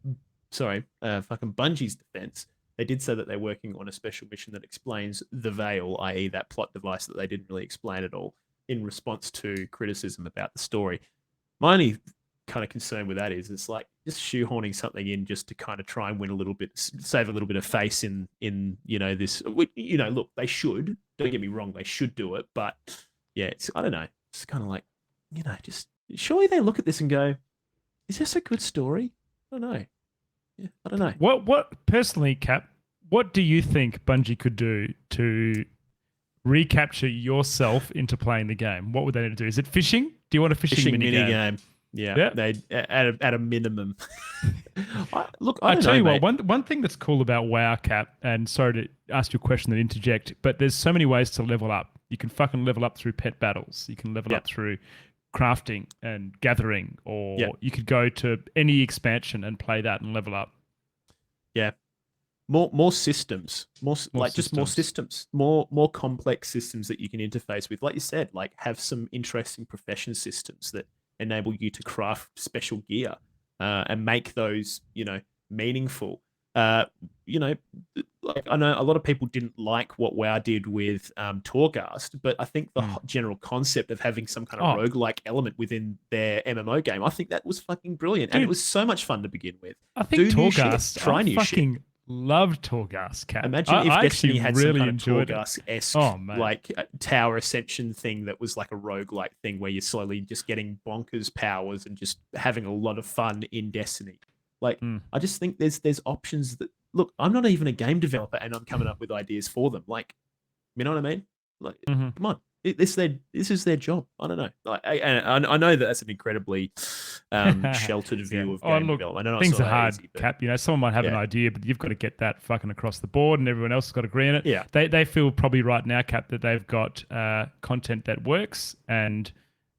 Bungie's defense, they did say that they're working on a special mission that explains the Veil, i.e. that plot device that they didn't really explain at all in response to criticism about the story. My only kind of concern with that is it's like just shoehorning something in just to kind of try and win a little bit, save a little bit of face in this. Look, they should. Don't get me wrong, they should do it, but yeah, I don't know. It's kind of like, just surely they look at this and go, is this a good story? I don't know. Yeah, I don't know. What personally, Cap, what do you think Bungie could do to recapture yourself into playing the game? What would they need to do? Is it fishing? Do you want a fishing mini game? Yeah. They at a minimum. I tell you what, one thing that's cool about WoW, Cap, and sorry to ask you a question and interject, but there's so many ways to level up. You can fucking level up through pet battles. You can level up through crafting and gathering, or you could go to any expansion and play that and level up. Yeah. More systems, more systems, more complex systems that you can interface with. Like you said, like have some interesting profession systems that enable you to craft special gear and make those, meaningful. Like I know a lot of people didn't like what WoW did with Torghast, but I think the general concept of having some kind of roguelike element within their MMO game, I think that was fucking brilliant. And it was so much fun to begin with. I think Torghast, I fucking loved Torghast, Cat. Imagine if Destiny had really some kind of Torghast-esque like tower ascension thing that was like a roguelike thing where you're slowly just getting bonkers powers and just having a lot of fun in Destiny. Like, I just think there's options that, look, I'm not even a game developer and I'm coming up with ideas for them. Like, you know what I mean? Like, come on. This is their job. I don't know. Like, I know that that's an incredibly sheltered view of game development. I know things are hard, Cap. Someone might have an idea, but you've got to get that fucking across the board, and everyone else has got to agree on it. Yeah. They feel probably right now, Cap, that they've got content that works, and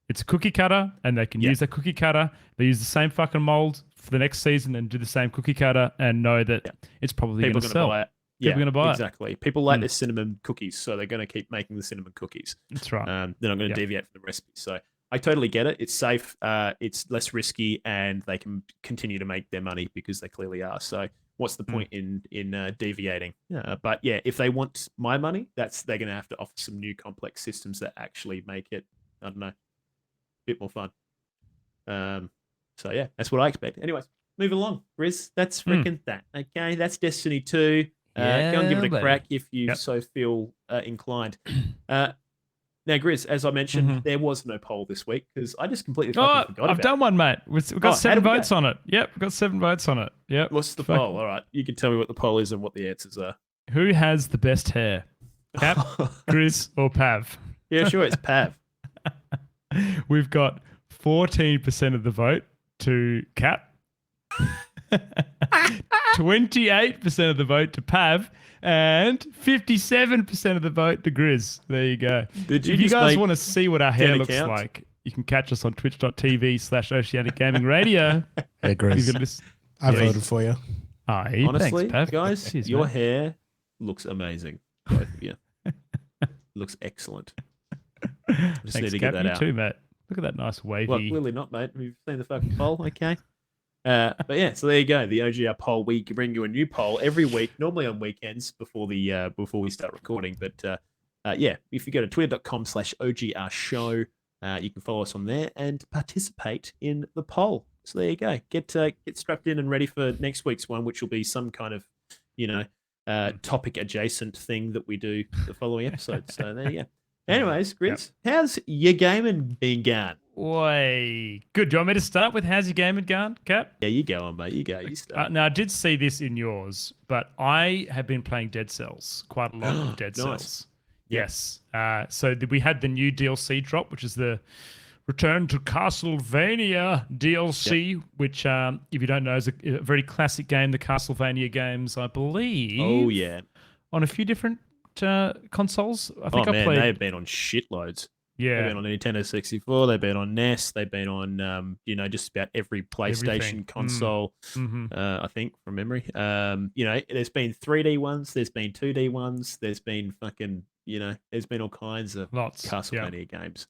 it's a cookie cutter, and they can use that cookie cutter. They use the same fucking mold for the next season and do the same cookie cutter, and know that it's probably going to sell. Buy it. People are going to buy exactly. People like their cinnamon cookies, so they're going to keep making the cinnamon cookies. That's right. They're not going to deviate from the recipe. So I totally get it. It's safe. It's less risky, and they can continue to make their money because they clearly are. So what's the point in deviating? But yeah, if they want my money, they're going to have to offer some new complex systems that actually make it, I don't know, a bit more fun. So yeah, that's what I expect. Anyways, move along, Riz. That's freaking that. Okay, that's Destiny 2. Go and give it a crack if you so feel inclined. Now, Grizz, as I mentioned, there was no poll this week because I just completely fucking forgot about it. I've done one, mate. We've got 7 votes on it. Yep, we've got 7 votes on it. Yep. What's the poll? All right, you can tell me what the poll is and what the answers are. Who has the best hair? Cap, Grizz, or Pav? Yeah, sure, it's Pav. We've got 14% of the vote to Cap, 28% of the vote to Pav, and 57% of the vote to Grizz. There you go. If you guys want to see what our hair looks like, you can catch us on twitch.tv/Oceanic Gaming Radio. Hey, Grizz. I voted for you. Honestly, thanks, Pav. guys, Cheers, your mate. hair looks amazing. Both of you. Looks excellent. Just need to get that out. You too, mate. Look at that nice wavy. Well, clearly not, mate. We've seen the fucking poll, okay? But yeah, so there you go. The OGR poll. We bring you a new poll every week, normally on weekends before we start recording. But yeah, if you go to twitter.com/OGR show, you can follow us on there and participate in the poll. So there you go. Get strapped in and ready for next week's one, which will be some kind of, topic adjacent thing that we do the following episode. So there you go. Anyways, Grizz, how's your gaming been going? Way good. Do you want me to start with how's your gaming gone, Cap? Yeah, you go on, mate. You go. You start. Now, I did see this in yours, but I have been playing Dead Cells quite a lot of Dead Cells. Yes. So we had the new DLC drop, which is the Return to Castlevania DLC, which, if you don't know, is a very classic game. The Castlevania games, I believe. Oh yeah. On a few different consoles. I think I played. They've been on shitloads. Yeah, they've been on Nintendo 64. They've been on NES. They've been on, just about every PlayStation console. I think from memory. There's been 3D ones. There's been 2D ones. There's been fucking, there's been all kinds of Castlevania games.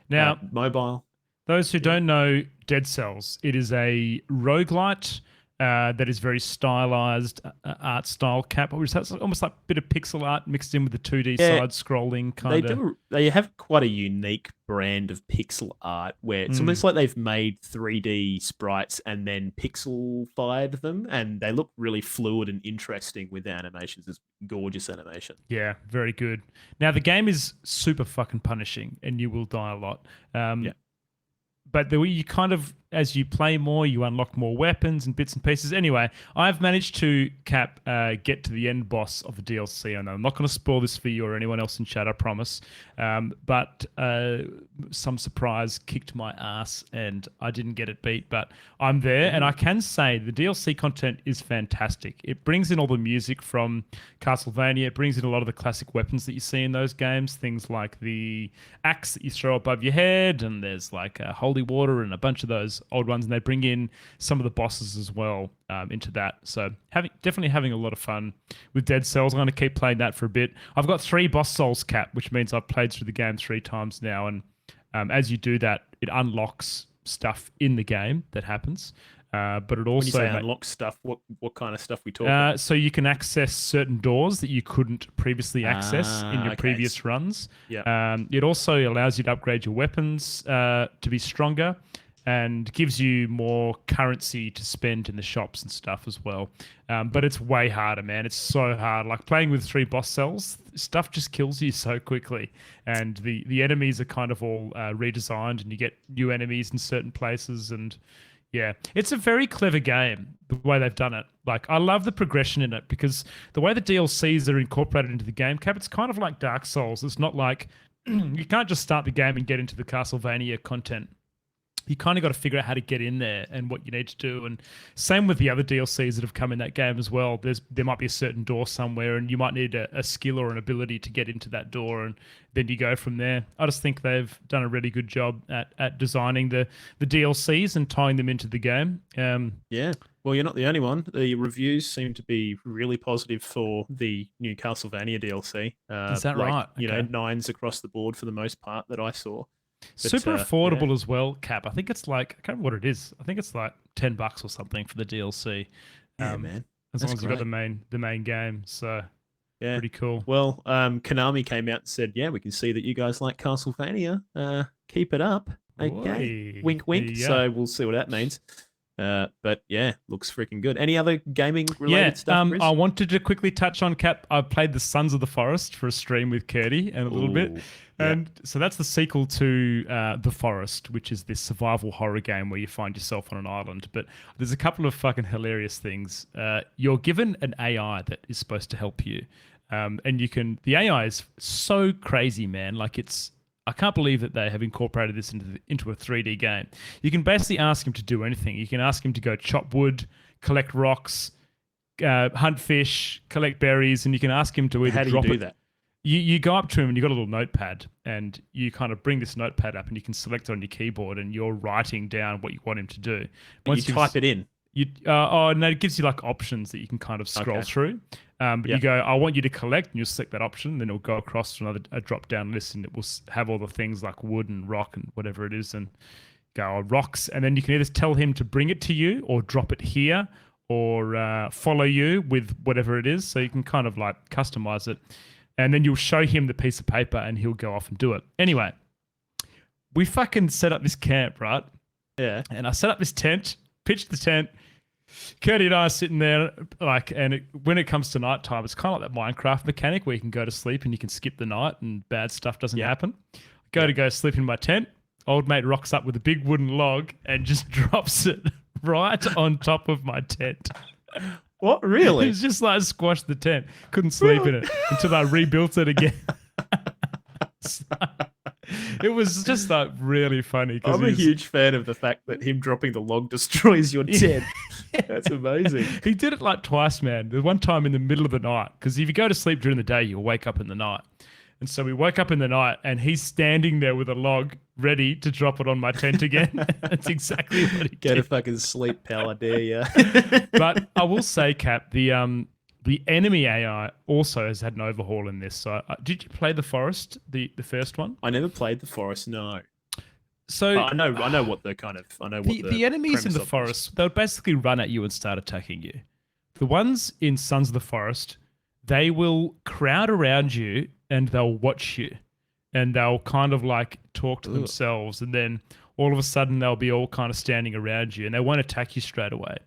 Now, mobile. Those who don't know Dead Cells, it is a roguelite that is very stylized art style, Cap, which has almost like a bit of pixel art mixed in with the 2D side-scrolling kind of. They have quite a unique brand of pixel art where it's almost like they've made 3D sprites and then pixel-fied them, and they look really fluid and interesting with the animations. It's gorgeous animation. Yeah, very good. Now, the game is super fucking punishing, and you will die a lot. But the way you kind of, as you play more, you unlock more weapons and bits and pieces. Anyway, I've managed to, Cap, get to the end boss of the DLC. I know I'm not going to spoil this for you or anyone else in chat, I promise. But some surprise kicked my ass and I didn't get it beat. But I'm there, and I can say the DLC content is fantastic. It brings in all the music from Castlevania. It brings in a lot of the classic weapons that you see in those games. Things like the axe that you throw above your head, and there's like holy water and a bunch of those old ones, and they bring in some of the bosses as well into that. So definitely having a lot of fun with Dead Cells. I'm going to keep playing that for a bit. I've got 3 boss souls, Cap, which means I've played through the game 3 times now, and as you do that, it unlocks stuff in the game that happens. But it also, when you say unlock stuff, what kind of stuff we talking? So you can access certain doors that you couldn't previously access in your previous runs. Yeah. It also allows you to upgrade your weapons to be stronger, and gives you more currency to spend in the shops and stuff as well. But it's way harder, man. It's so hard. Like playing with 3 boss cells, stuff just kills you so quickly. And the enemies are kind of all redesigned, and you get new enemies in certain places. And yeah, it's a very clever game, the way they've done it. Like, I love the progression in it, because the way the DLCs are incorporated into the game, Cap, it's kind of like Dark Souls. It's not like you can't just start the game and get into the Castlevania content. You kind of got to figure out how to get in there and what you need to do. And same with the other DLCs that have come in that game as well. There might be a certain door somewhere, and you might need a skill or an ability to get into that door, and then you go from there. I just think they've done a really good job at designing the DLCs and tying them into the game. Yeah. Well, you're not the only one. The reviews seem to be really positive for the new Castlevania DLC. Is that right? You know, 9s across the board for the most part that I saw. But, super affordable as well, Cap. I think it's like, I can't remember what it is. I think it's like $10 or something for the DLC. Yeah, man. as That's long as you've got great. the main game. So Yeah. pretty cool. Well, Konami came out and said, "Yeah, we can see that you guys like Castlevania. Keep it up." Okay, Oi, wink, there wink. you go. So we'll see what that means. But yeah, looks freaking good. Any other gaming related Yeah, stuff, Chris? I wanted to quickly touch on Cap. I played the Sons of the Forest for a stream with Curdy and a little bit. Ooh, yeah. And so that's the sequel to The Forest, which is this survival horror game where you find yourself on an island. But there's a couple of fucking hilarious things. You're given an AI that is supposed to help you. And you can, the AI is so crazy, man. Like I can't believe that they have incorporated this into a 3D game. You can basically ask him to do anything. You can ask him to go chop wood, collect rocks, hunt fish, collect berries, and you can ask him to either How do you drop do it. that? You go up to him and you've got a little notepad and you kind of bring this notepad up and you can select it on your keyboard and you're writing down what you want him to do. But you type it in. Oh no, it gives you like options that you can kind of scroll through. But you go, I want you to collect, and you'll select that option. Then it'll go across to a drop down list, and it will have all the things like wood and rock and whatever it is, and go rocks. And then you can either tell him to bring it to you, or drop it here, or follow you with whatever it is. So you can kind of like customize it, and then you'll show him the piece of paper, and he'll go off and do it. Anyway, we fucking set up this camp, right? Yeah. And I set up this tent, pitched the tent. Curdy and I are sitting there, like, and when it comes to nighttime, it's kind of like that Minecraft mechanic where you can go to sleep and you can skip the night and bad stuff doesn't happen. I go sleep in my tent. Old mate rocks up with a big wooden log and just drops it right on top of my tent. What? Really? It was just like squashed the tent. Couldn't sleep in it until I rebuilt it again. So, it was just like really funny. I'm a huge fan of the fact that him dropping the log destroys your tent. That's amazing. He did it like twice, man. The one time in the middle of the night, because if you go to sleep during the day, you'll wake up in the night. And so we woke up in the night and he's standing there with a log ready to drop it on my tent again. That's exactly what he Go to did. fucking sleep, pal, I dare you. But I will say, Cap, the enemy AI also has had an overhaul in this. So did you play The Forest, the first one? I never played The Forest, no. So But I know what the kind of, I know what the enemies in premise the of it is. forest, they'll basically run at you and start attacking you. The ones in Sons of the Forest, they will crowd around you and they'll watch you. And they'll kind of like talk to themselves. And then all of a sudden they'll be all kind of standing around you and they won't attack you straight away.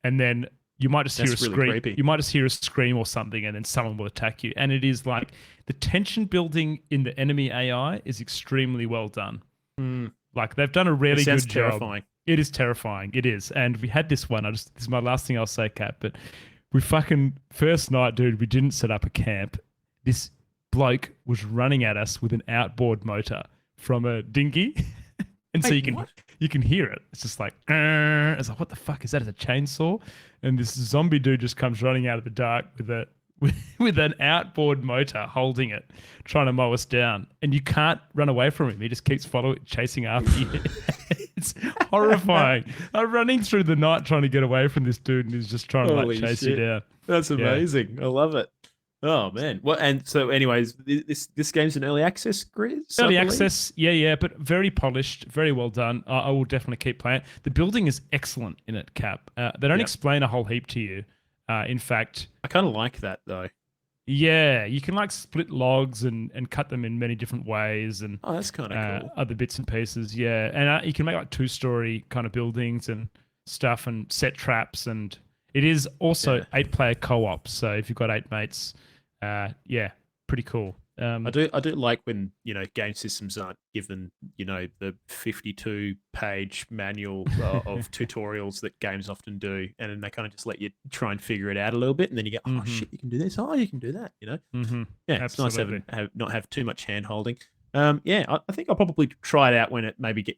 And then you might just hear a really scream. creepy. You might just hear a scream or something and then someone will attack you. And it is like the tension building in the enemy AI is extremely well done. Like they've done a really It sounds good job. terrifying. It is terrifying. It is. And we had this one. This is my last thing I'll say, Cap. But we fucking first night, dude, we didn't set up a camp. This bloke was running at us with an outboard motor from a dinghy. And so Wait, you can hear it. It's just like, it's like, what the fuck is that? It's a chainsaw. And this zombie dude just comes running out of the dark with an outboard motor holding it, trying to mow us down. And you can't run away from him. He just keeps chasing after you. It's horrifying. I'm running through the night trying to get away from this dude and he's just trying to Holy like chase you shit. down. That's amazing. I love it. Oh man. Well, and so anyways, this game's in early access, Chris? I Early believe? access, yeah, but very polished, very well done. I will definitely keep playing it. The building is excellent in it, Cap. They don't explain a whole heap to you. In fact, I kind of like that though. yeah, you can like split logs and cut them in many different ways and Oh, that's kind of cool. other bits and pieces. Yeah, and you can make like 2-story kind of buildings and stuff and set traps. And it is also 8-player co-op. So if you've got 8 mates, yeah, pretty cool. I do like when, game systems aren't given, the 52-page manual of tutorials that games often do, and then they kind of just let you try and figure it out a little bit, and then you go, oh shit, you can do this, oh you can do that, Mm-hmm. Yeah, it's nice Absolutely. to not have too much hand holding. Yeah, I think I'll probably try it out when it maybe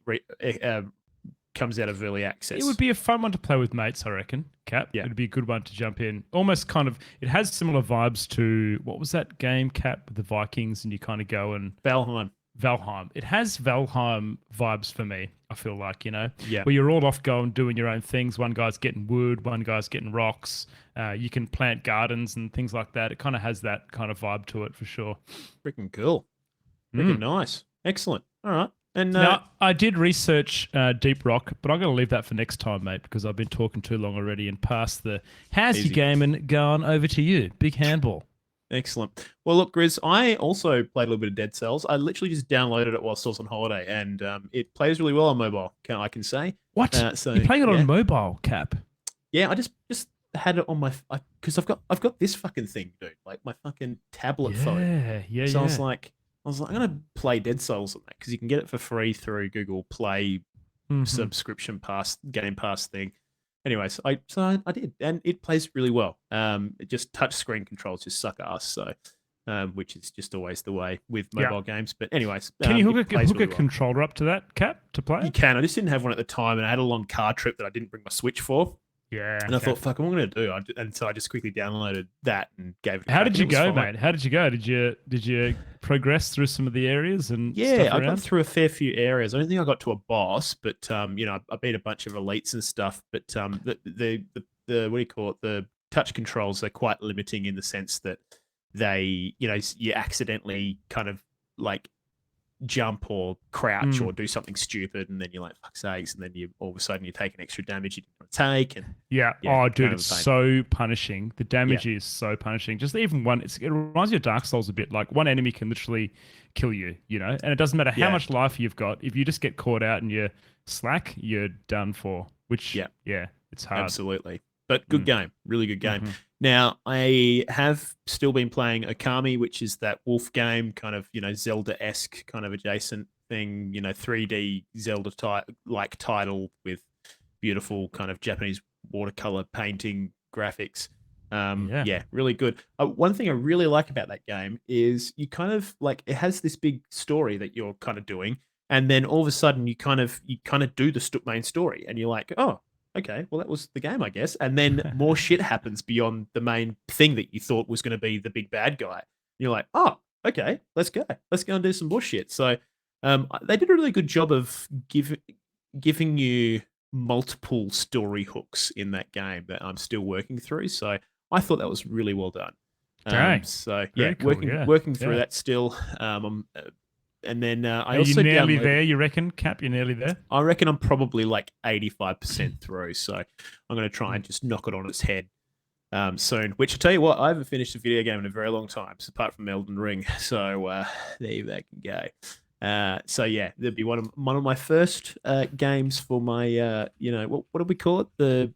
comes out of early access. It would be a fun one to play with mates, I reckon, Cap. Yeah. It'd be a good one to jump in. Almost kind of, it has similar vibes to, what was that game, Cap, with the Vikings, and you kind of go and... Valheim. It has Valheim vibes for me, I feel like, Yeah. where you're all off going, doing your own things. One guy's getting wood, one guy's getting rocks. You can plant gardens and things like that. It kind of has that kind of vibe to it for sure. Freaking cool. Freaking nice. Excellent. All right. And Now, I did research Deep Rock, but I'm going to leave that for next time, mate, because I've been talking too long already and past the how's Easy. your gaming going over to you. Big handball. excellent. Well, look, Grizz, I also played a little bit of Dead Cells. I literally just downloaded it whilst I was on holiday, and it plays really well on mobile, I can say. What? So, You're playing it yeah. on mobile, Cap? Yeah, I just had it on my because I've got this fucking thing, dude, like my fucking tablet phone. Yeah. So I was like, I'm gonna play Dead Cells on that because you can get it for free through Google Play Mhm. subscription pass, Game Pass thing. Anyways, I did, and it plays really well. It just touch screen controls just suck ass, so which is just always the way with Yeah. mobile games. But anyways, Can you it hook plays a really well. controller up to that, Cap, to play You it? can. I just didn't have one at the time, and I had a long car trip that I didn't bring my Switch for. Yeah. And I thought, fuck, what am I going to do? And so I just quickly downloaded that and gave it a How crack, did and you it was go, fine. mate? How did you go? Did you progress through some of the areas and Yeah, stuff I around? got through a fair few areas. I don't think I got to a boss, but I beat a bunch of elites and stuff. But the what do you call it? The touch controls are quite limiting in the sense that they, you accidentally kind of like jump or crouch or do something stupid, and then you're like, fuck's sakes, and then you all of a sudden you take an extra damage you didn't want to take, and Yeah. Yeah, Oh, dude, kind of it's a pain. so punishing. The damage is so punishing. Just even one, it reminds me of Dark Souls a bit. Like one enemy can literally kill you, and it doesn't matter how Yeah. much life you've got. If you just get caught out and you're slack, you're done for. Which, Yeah. it's hard. absolutely. But good Mm. game, really good game. Mhm. Now, I have still been playing Okami, which is that wolf game, kind of, Zelda-esque kind of adjacent thing, 3D Zelda-like title with beautiful kind of Japanese watercolor painting graphics. Yeah. Really good. One thing I really like about that game is you kind of like it has this big story that you're kind of doing, and then all of a sudden you kind of do the main story, and you're like, oh, okay, well that was the game, I guess. And then more shit happens beyond the main thing that you thought was going to be the big bad guy. And you're like, oh, okay, let's go and do some bullshit. So they did a really good job of giving you multiple story hooks in that game that I'm still working through. So I thought that was really well done. Okay. So Very yeah, cool, working through yeah. that still. And then I Are also you nearly downloaded- there, you reckon, Cap? You're nearly there? I reckon I'm probably like 85% through. So I'm going to try and just knock it on its head soon. Which I tell you what, I haven't finished a video game in a very long time, so apart from Elden Ring. So there that can go. So yeah, there'd be one of my first games for my what do we call it, the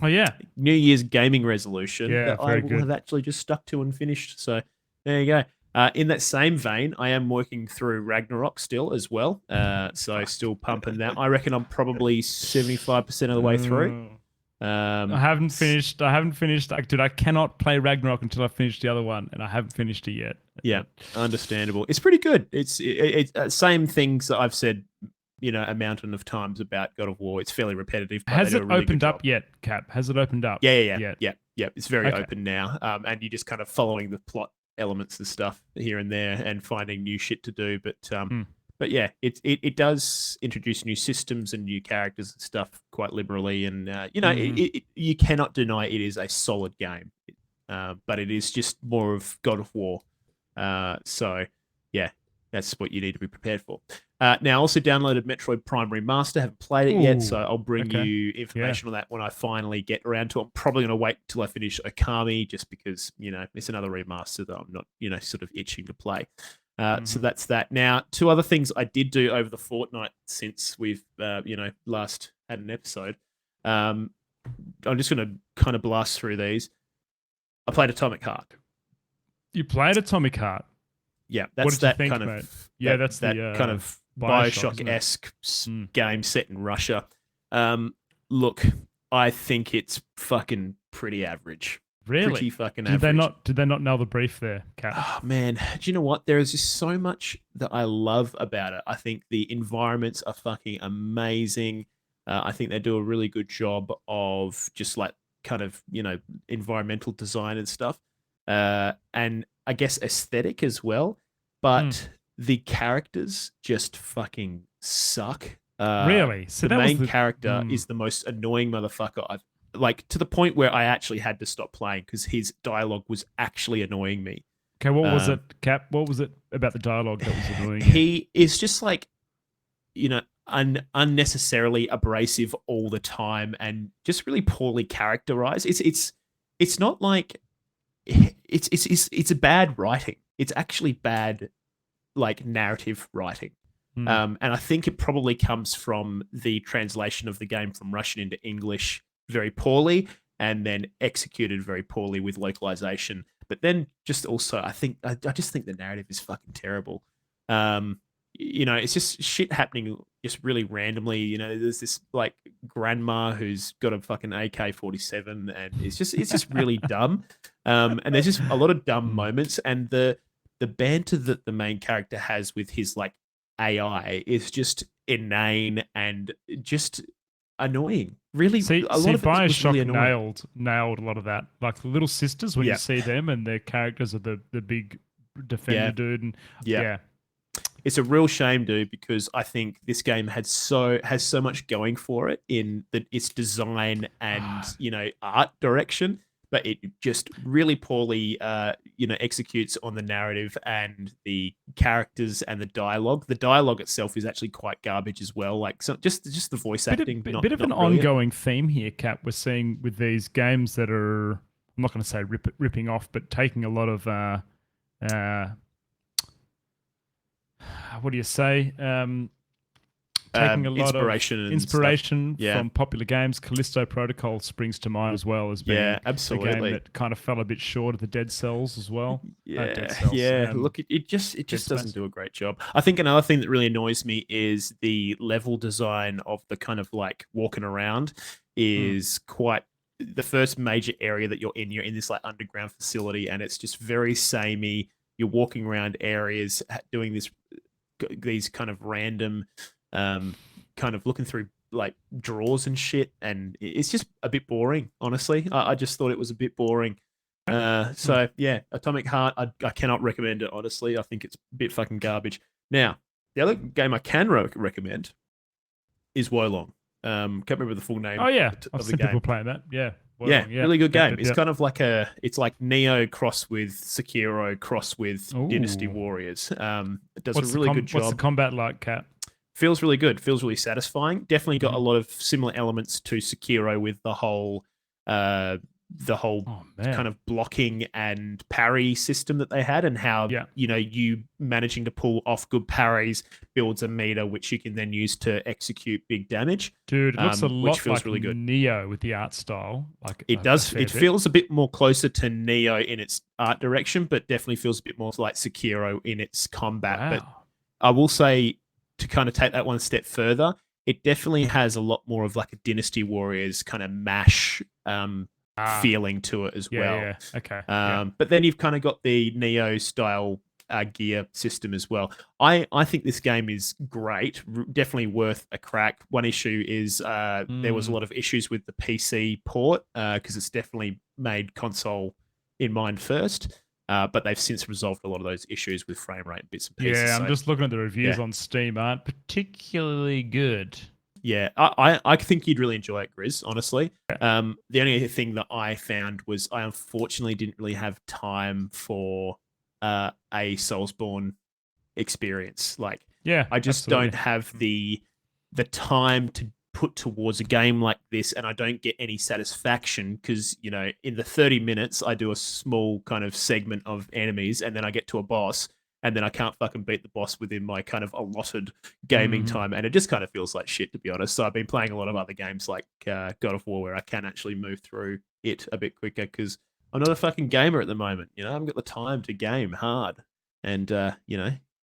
Oh, yeah. New Year's gaming resolution Yeah, that I very will good. have actually just stuck to and finished. So there you go. In that same vein, I am working through Ragnarok still as well. So still pumping that. I reckon I'm probably 75% of the way through. I haven't finished. Dude, I cannot play Ragnarok until I finish the other one, and I haven't finished it yet. Yeah, understandable. It's pretty good. It's same things that I've said, a mountain of times about God of War. It's fairly repetitive. But Has they do it a really opened good up job. yet, Cap? Has it opened up? Yeah. It's very Okay. open now, and you're just kind of following the plot elements and stuff here and there, and finding new shit to do. But yeah, it does introduce new systems and new characters and stuff quite liberally, and you cannot deny it is a solid game, but it is just more of God of War. So yeah, that's what you need to be prepared for. Now, I also downloaded Metroid Prime Remaster. Haven't played it yet, Ooh, so I'll bring okay. you information on that when I finally get around to it. I'm probably going to wait till I finish Okami, just because it's another remaster that I'm not sort of itching to play. So that's that. Now, two other things I did do over the fortnight since we've last had an episode. I'm just going to kind of blast through these. I played Atomic Heart. You played Atomic Heart. Yeah, What that's did you that think, kind mate? of Yeah, that, that's that the, kind of Bioshock, isn't it? Bioshock-esque game set in Russia. Look, I think it's fucking pretty average. Really? Pretty fucking Did average. they not nail the brief there, Cap? Oh, man, do you know what? There is just so much that I love about it. I think the environments are fucking amazing. I think they do a really good job of just like kind of, environmental design and stuff. And I guess aesthetic as well. But the characters just fucking suck. Really? So the that was main character is the most annoying motherfucker I've to the point where I actually had to stop playing because his dialogue was actually annoying me. Okay, what was it, Cap? What was it about the dialogue that was annoying you? He is just like unnecessarily abrasive all the time and just really poorly characterized. It's not like it's a bad writing. It's actually bad like narrative writing. And I think it probably comes from the translation of the game from Russian into English very poorly, and then executed very poorly with localization. But then just also, I just think the narrative is fucking terrible. It's just shit happening just really randomly. There's this like grandma who's got a fucking AK-47, and it's just really dumb. And there's just a lot of dumb moments, and the banter that the main character has with his like AI is just inane and just annoying. Really, a lot of it was Bioshock really annoying. nailed a lot of that. Like the little sisters, when you see them and their characters are the big defender dude, and it's a real shame, dude, because I think this game has so much going for it in its design and art direction, but it just really poorly executes on the narrative and the characters and the dialogue. The dialogue itself is actually quite garbage as well. Like just the voice acting. Bit of an ongoing theme here, Cap. We're seeing with these games that are, I'm not going to say ripping off, but taking a lot of what do you say? Taking a lot of inspiration from popular games. Callisto Protocol springs to mind as well as being absolutely. a game that kind of fell a bit short of the Dead Cells as well. Dead Cells. Look, it just doesn't do a great job. I think another thing that really annoys me is the level design of the kind of like walking around is quite. The first major area that you're in this like underground facility, and it's just very samey. You're walking around areas doing these kind of random. Kind of looking through like drawers and shit, and it's just a bit boring. Honestly, I just thought it was a bit boring. So yeah, Atomic Heart, I cannot recommend it. Honestly, I think it's a bit fucking garbage. Now, the other game I can recommend is Wolong. Can't remember the full name. Oh yeah, of I've the seen game. people playing that. Yeah. Really good game. It's kind of like it's like Neo cross with Sekiro cross with Dynasty Warriors. It does a really good job. What's the combat like, Kat? Feels really good. Feels really satisfying. Definitely got a lot of similar elements to Sekiro with the whole kind of blocking and parry system that they had, and how you managing to pull off good parries builds a meter which you can then use to execute big damage. Dude, it looks a lot which feels like really good. Neo with the art style. Like it does. It feels a bit more closer to Neo in its art direction, but definitely feels a bit more like Sekiro in its combat. Wow. But I will say, to kind of take that one step further, it definitely has a lot more of like a Dynasty Warriors kind of mash feeling to it as well. Yeah, okay. But then you've kind of got the Neo style gear system as well. I think this game is great, definitely worth a crack. One issue is there was a lot of issues with the PC port because it's definitely made console in mind first. But they've since resolved a lot of those issues with frame rate and bits and pieces. Yeah, I'm just looking at the reviews on Steam. Aren't particularly good. Yeah, I think you'd really enjoy it, Grizz, honestly. The only thing that I found was I unfortunately didn't really have time for a Soulsborne experience. Like, I just don't have the time to put towards a game like this, and I don't get any satisfaction because, in the 30 minutes, I do a small kind of segment of enemies, and then I get to a boss, and then I can't fucking beat the boss within my kind of allotted gaming time, and it just kind of feels like shit, to be honest. So I've been playing a lot of other games like God of War, where I can actually move through it a bit quicker because I'm not a fucking gamer at the moment. I haven't got the time to game hard and,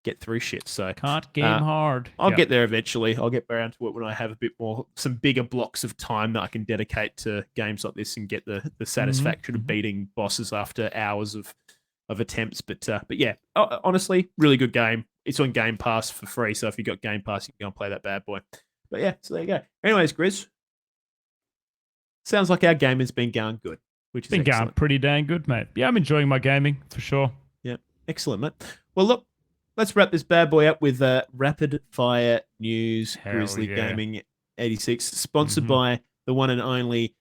get through shit. So can't game hard. I'll get there eventually. I'll get around to it when I have a bit more, some bigger blocks of time that I can dedicate to games like this and get the satisfaction of beating bosses after hours of attempts. But yeah, honestly, really good game. It's on Game Pass for free, so if you got Game Pass, you can go and play that bad boy. But yeah, so there you go. Anyways, Grizz, sounds like our game has been going good, which is been going pretty dang good, mate. Yeah, I'm enjoying my gaming for sure. Yeah, excellent, mate. Well, look, let's wrap this bad boy up with rapid fire news. Grizzly Gaming 86, sponsored by the one and only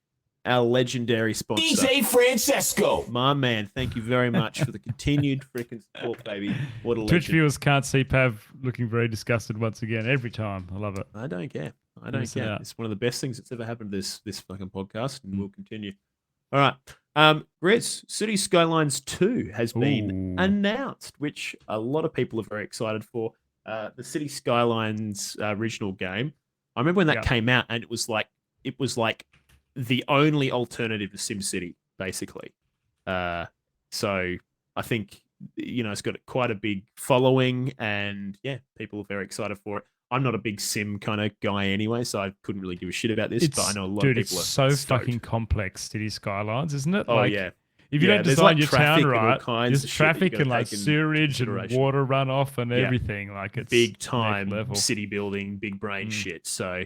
our legendary sponsor. DJ Francesco. My man, thank you very much for the continued freaking support, baby. What a Twitch legend. viewers can't see Pav looking very disgusted once again. Every time. I love it. I don't care. I don't Miss it care. out. It's one of the best things that's ever happened to this fucking podcast, and we'll continue. All right. Grizz, City Skylines 2 has been Ooh. announced, which a lot of people are very excited for. The City Skylines original game. I remember when that came out, and it was like the only alternative to SimCity, basically. So I think it's got quite a big following, and yeah, people are very excited for it. I'm not a big sim kind of guy anyway, so I couldn't really give a shit about this. But I know a lot of people are it's so stoked. fucking complex, City Skylines, isn't it? Oh like, yeah. If you don't there's, design like, your traffic town and all right, kinds there's of shit that you traffic gotta and like take in sewerage and consideration. water runoff and everything. Like it's big next time level. city building, big brain shit. So,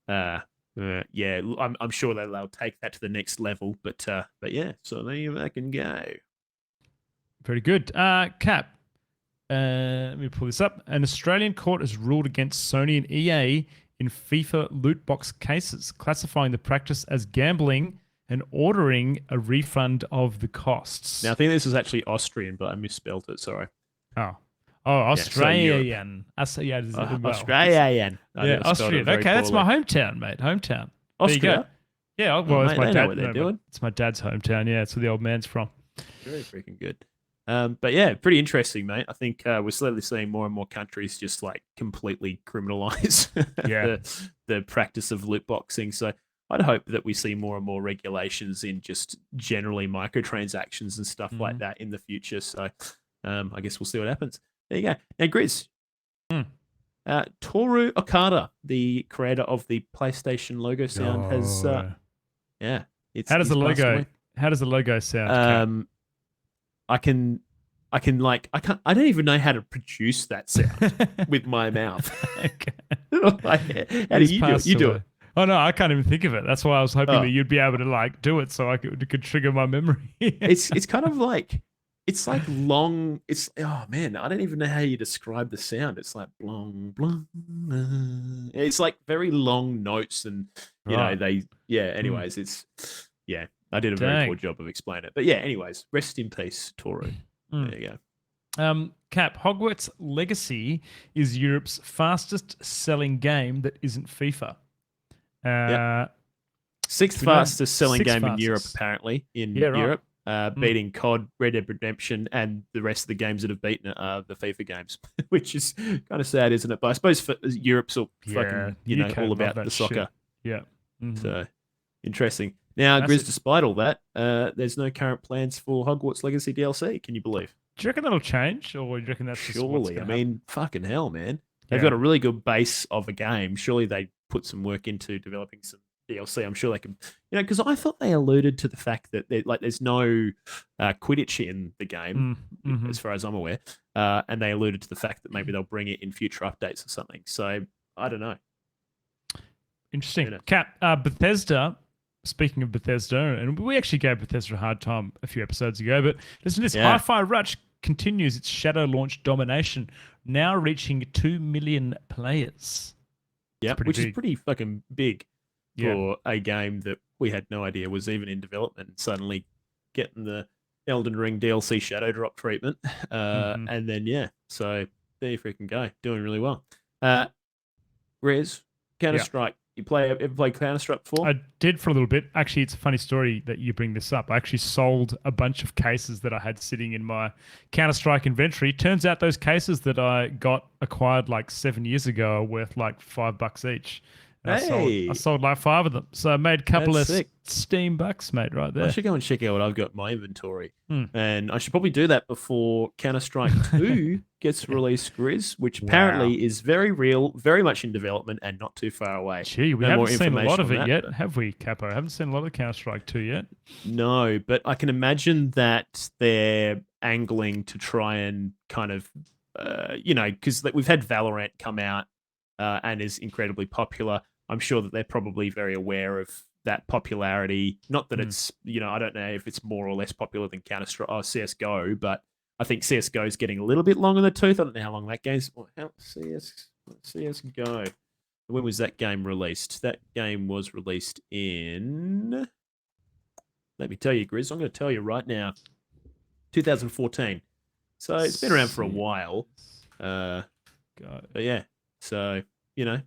yeah, I'm sure that they'll take that to the next level. But yeah, so there you can go. Very good. Cap. Let me pull this up. An Australian court has ruled against Sony and EA in FIFA loot box cases, classifying the practice as gambling and ordering a refund of the costs. Now, I think this is actually Austrian, but I misspelled it. Sorry. Oh, Australian. Australian. Yeah, Austrian. Okay, that's my hometown, mate. Hometown. Austria. There you go. Yeah, well, it's mate, my they dad. know what they're doing. It's my dad's hometown. Yeah, it's where the old man's from. Very freaking good. But yeah, pretty interesting, mate. I think we're slowly seeing more and more countries just like completely criminalize the practice of loot boxing. So I'd hope that we see more and more regulations in just generally microtransactions and stuff like that in the future. So I guess we'll see what happens. There you go. Now, Grizz, Toru Okada, the creator of the PlayStation logo sound, has How does the logo sound? I don't even know how to produce that sound with my mouth. How do you do it? You do it. Oh no, I can't even think of it. That's why I was hoping that you'd be able to like do it so I could trigger my memory. It's kind of like long. Oh man, I don't even know how you describe the sound. It's like blong blong. It's like very long notes, and anyways, I did a very poor job of explaining it. But yeah, anyways, rest in peace, Toru. There you go. Cap, Hogwarts Legacy is Europe's fastest selling game that isn't FIFA. Sixth fastest selling game in Europe, apparently, in Europe, beating COD, Red Dead Redemption, and the rest of the games that have beaten it are the FIFA games, which is kind of sad, isn't it? But I suppose Europe's all fucking, all about the soccer. Shit. Yeah. Mm-hmm. So, interesting. Now, Grizz, despite all that, there's no current plans for Hogwarts Legacy DLC. Can you believe? Do you reckon that'll change, or do you reckon that's surely? I mean, fucking hell, man. They've got a really good base of a game. Surely they put some work into developing some DLC. I'm sure they can, because I thought they alluded to the fact that there's no Quidditch in the game, as far as I'm aware, and they alluded to the fact that maybe they'll bring it in future updates or something. So I don't know. Interesting. Cap, Bethesda. Speaking of Bethesda, and we actually gave Bethesda a hard time a few episodes ago, but listen to this. Hi-Fi Rush continues its shadow launch domination, now reaching 2 million players. Yeah, which is pretty fucking big for a game that we had no idea was even in development, and suddenly getting the Elden Ring DLC shadow drop treatment. And then, so there you freaking go. Doing really well. Rez, Counter-Strike. You ever played Counter-Strike before? I did for a little bit. Actually, it's a funny story that you bring this up. I actually sold a bunch of cases that I had sitting in my Counter-Strike inventory. Turns out those cases that I acquired like 7 years ago are worth like $5 each. I sold like 5 of them. So I made a couple of Steam bucks, mate, right there. I should go and check out what I've got in my inventory. And I should probably do that before Counter-Strike 2 gets released, Grizz, which apparently is very real, very much in development, and not too far away. Gee, we haven't seen a lot of it yet, have we, Capo? I haven't seen a lot of Counter-Strike 2 yet. No, but I can imagine that they're angling to try and kind of, because we've had Valorant come out and is incredibly popular. I'm sure that they're probably very aware of that popularity. Not that it's, I don't know if it's more or less popular than Counter-Strike or CSGO, but I think CSGO is getting a little bit long in the tooth. I don't know how long that game's... CSGO. When was that game released? That game was released in let me tell you, Grizz. I'm going to tell you right now. 2014. So it's been around for a while. God. But yeah, so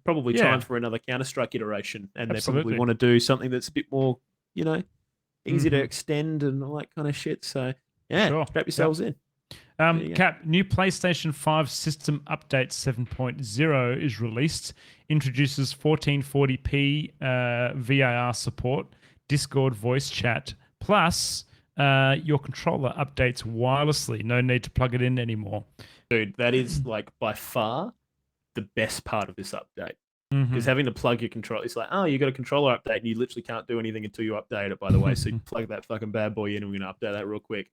probably Yeah. time for another Counter-Strike iteration, and they probably Absolutely. want to do something that's a bit more, easy to Mhm. extend and all that kind of shit. So yeah, Sure. strap yourselves in. you go. Cap, new PlayStation 5 system update 7.0 is released, introduces 1440p VAR support, Discord voice chat, plus your controller updates wirelessly. No need to plug it in anymore. Dude, that is like by far the best part of this update. Mhm. Because having to plug your controller, it's like, oh, you got a controller update, and you literally can't do anything until you update it, by the way. So you plug that fucking bad boy in, and we're going to update that real quick.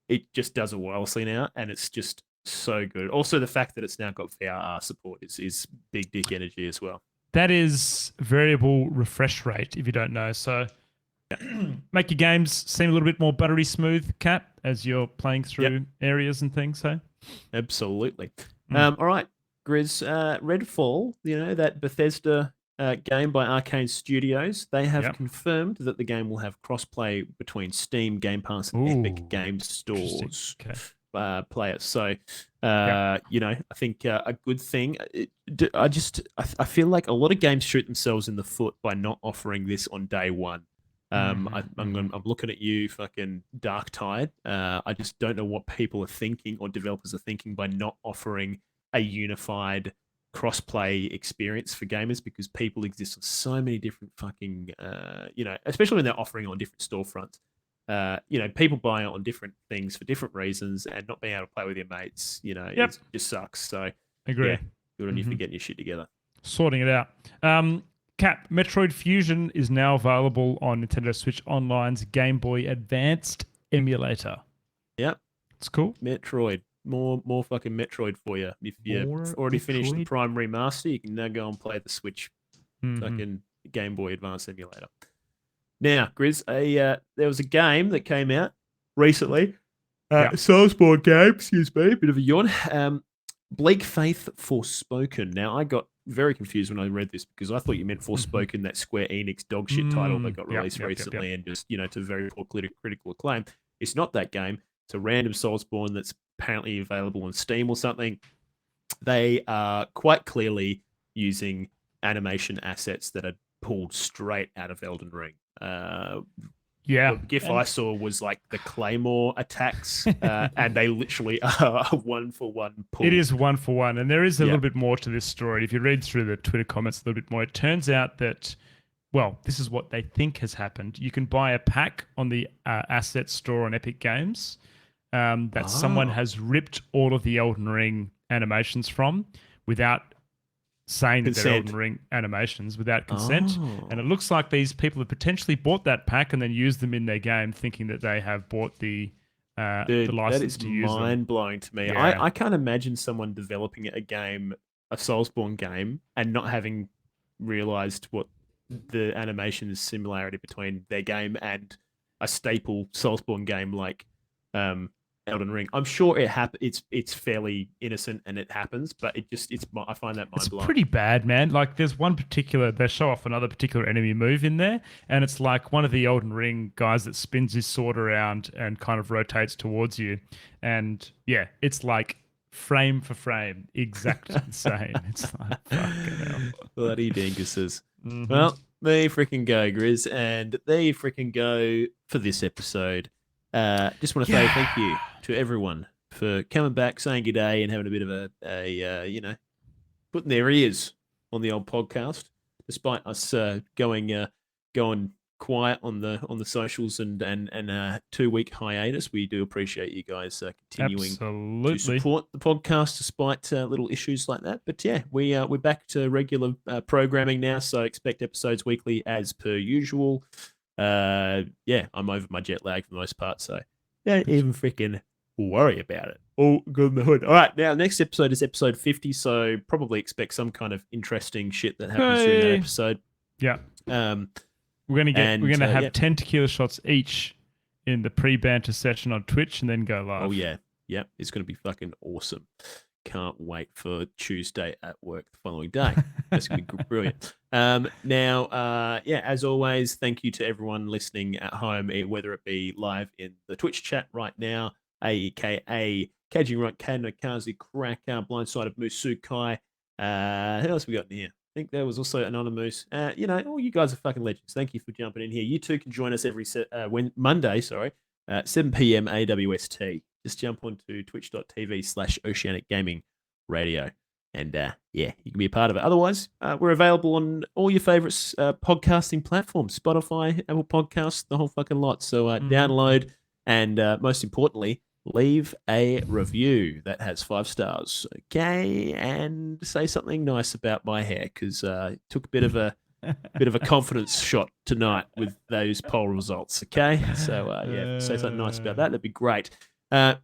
It just does it wirelessly now, and it's just so good. Also, the fact that it's now got VRR support is big dick energy as well. That is variable refresh rate, if you don't know. So make your games seem a little bit more buttery smooth, Cap, as you're playing through areas and things. So Absolutely. All right, Grizz, Redfall, that Bethesda game by Arcane Studios, they have confirmed that the game will have crossplay between Steam, Game Pass, and Epic Games stores. Players. So, I think a good thing. I feel like a lot of games shoot themselves in the foot by not offering this on day one. I'm looking at you, fucking Dark Tide. I just don't know what people are thinking or developers are thinking by not offering a unified cross-play experience for gamers, because people exist on so many different fucking, especially when they're offering on different storefronts. People buy it on different things for different reasons, and not being able to play with your mates, it just sucks. So, agree. Yeah, good on you for getting your shit together. Sorting it out. Cap, Metroid Fusion is now available on Nintendo Switch Online's Game Boy Advanced emulator. Yep. It's cool. Metroid. More fucking Metroid for you. If you've already finished the Primary Master, you can now go and play the Switch fucking Game Boy Advance emulator. Now, Grizz, there was a game that came out recently. A Soulsborne game, excuse me, bit of a yawn. Bleak Faith Forspoken. Now, I got very confused when I read this, because I thought you meant Forspoken, that Square Enix dogshit title that got released recently and just, to very poor critical acclaim. It's not that game. It's a random Soulsborne that's apparently available on Steam or something. They are quite clearly using animation assets that are pulled straight out of Elden Ring. The GIF I saw was like the Claymore attacks, and they literally are one-for-one pull. It is one-for-one, and there is a little bit more to this story. If you read through the Twitter comments a little bit more, it turns out that, well, this is what they think has happened. You can buy a pack on the asset store on Epic Games that someone has ripped all of the Elden Ring animations from without saying that they're Elden Ring animations, without consent. And it looks like these people have potentially bought that pack and then used them in their game, thinking that they have bought the license to use them. That is mind-blowing to me. Yeah. I can't imagine someone developing a game, a Soulsborne game, and not having realized what the animation similarity between their game and a staple Soulsborne game like Elden Ring. I'm sure it's fairly innocent and it happens, but I find that mind-blowing. It's pretty bad, man. Like, there's one particular, they show off another particular enemy move in there, and it's like one of the Elden Ring guys that spins his sword around and kind of rotates towards you. And yeah, it's like frame for frame, exactly the same. It's like, fucking hell. Bloody dinguses. Well, there you freaking go, Grizz, and there you freaking go for this episode. Just want to say thank you to everyone for coming back, saying good day, and having a bit of a putting their ears on the old podcast, despite us going quiet on the socials and 2-week hiatus. We do appreciate you guys continuing to support the podcast despite little issues like that. But yeah, we're back to regular programming now, so expect episodes weekly as per usual. I'm over my jet lag for the most part, so don't even freaking worry about it. All good in the hood. All right, now next episode is episode 50, so probably expect some kind of interesting shit that happens during that episode. Yeah. We're gonna have 10 tequila shots each in the pre-banter session on Twitch and then go live. Oh yeah. It's gonna be fucking awesome. can't wait for Tuesday at work the following day. That's going to be brilliant. Now, as always, thank you to everyone listening at home, whether it be live in the Twitch chat right now, aka Caging Right, Kano, Kazi, Cracker, Blindsided Musukai. Who else we got in here? I think there was also Anonymous. All you guys are fucking legends. Thank you for jumping in here. You too can join us every Monday, 7 p.m. AWST. Just jump onto twitch.tv/Oceanic Gaming Radio. And you can be a part of it. Otherwise, we're available on all your favorite podcasting platforms, Spotify, Apple Podcasts, the whole fucking lot. So download and most importantly, leave a review that has 5 stars, okay? And say something nice about my hair, because it took a bit of a confidence shot tonight with those poll results, okay? So say something nice about that. That'd be great. Also,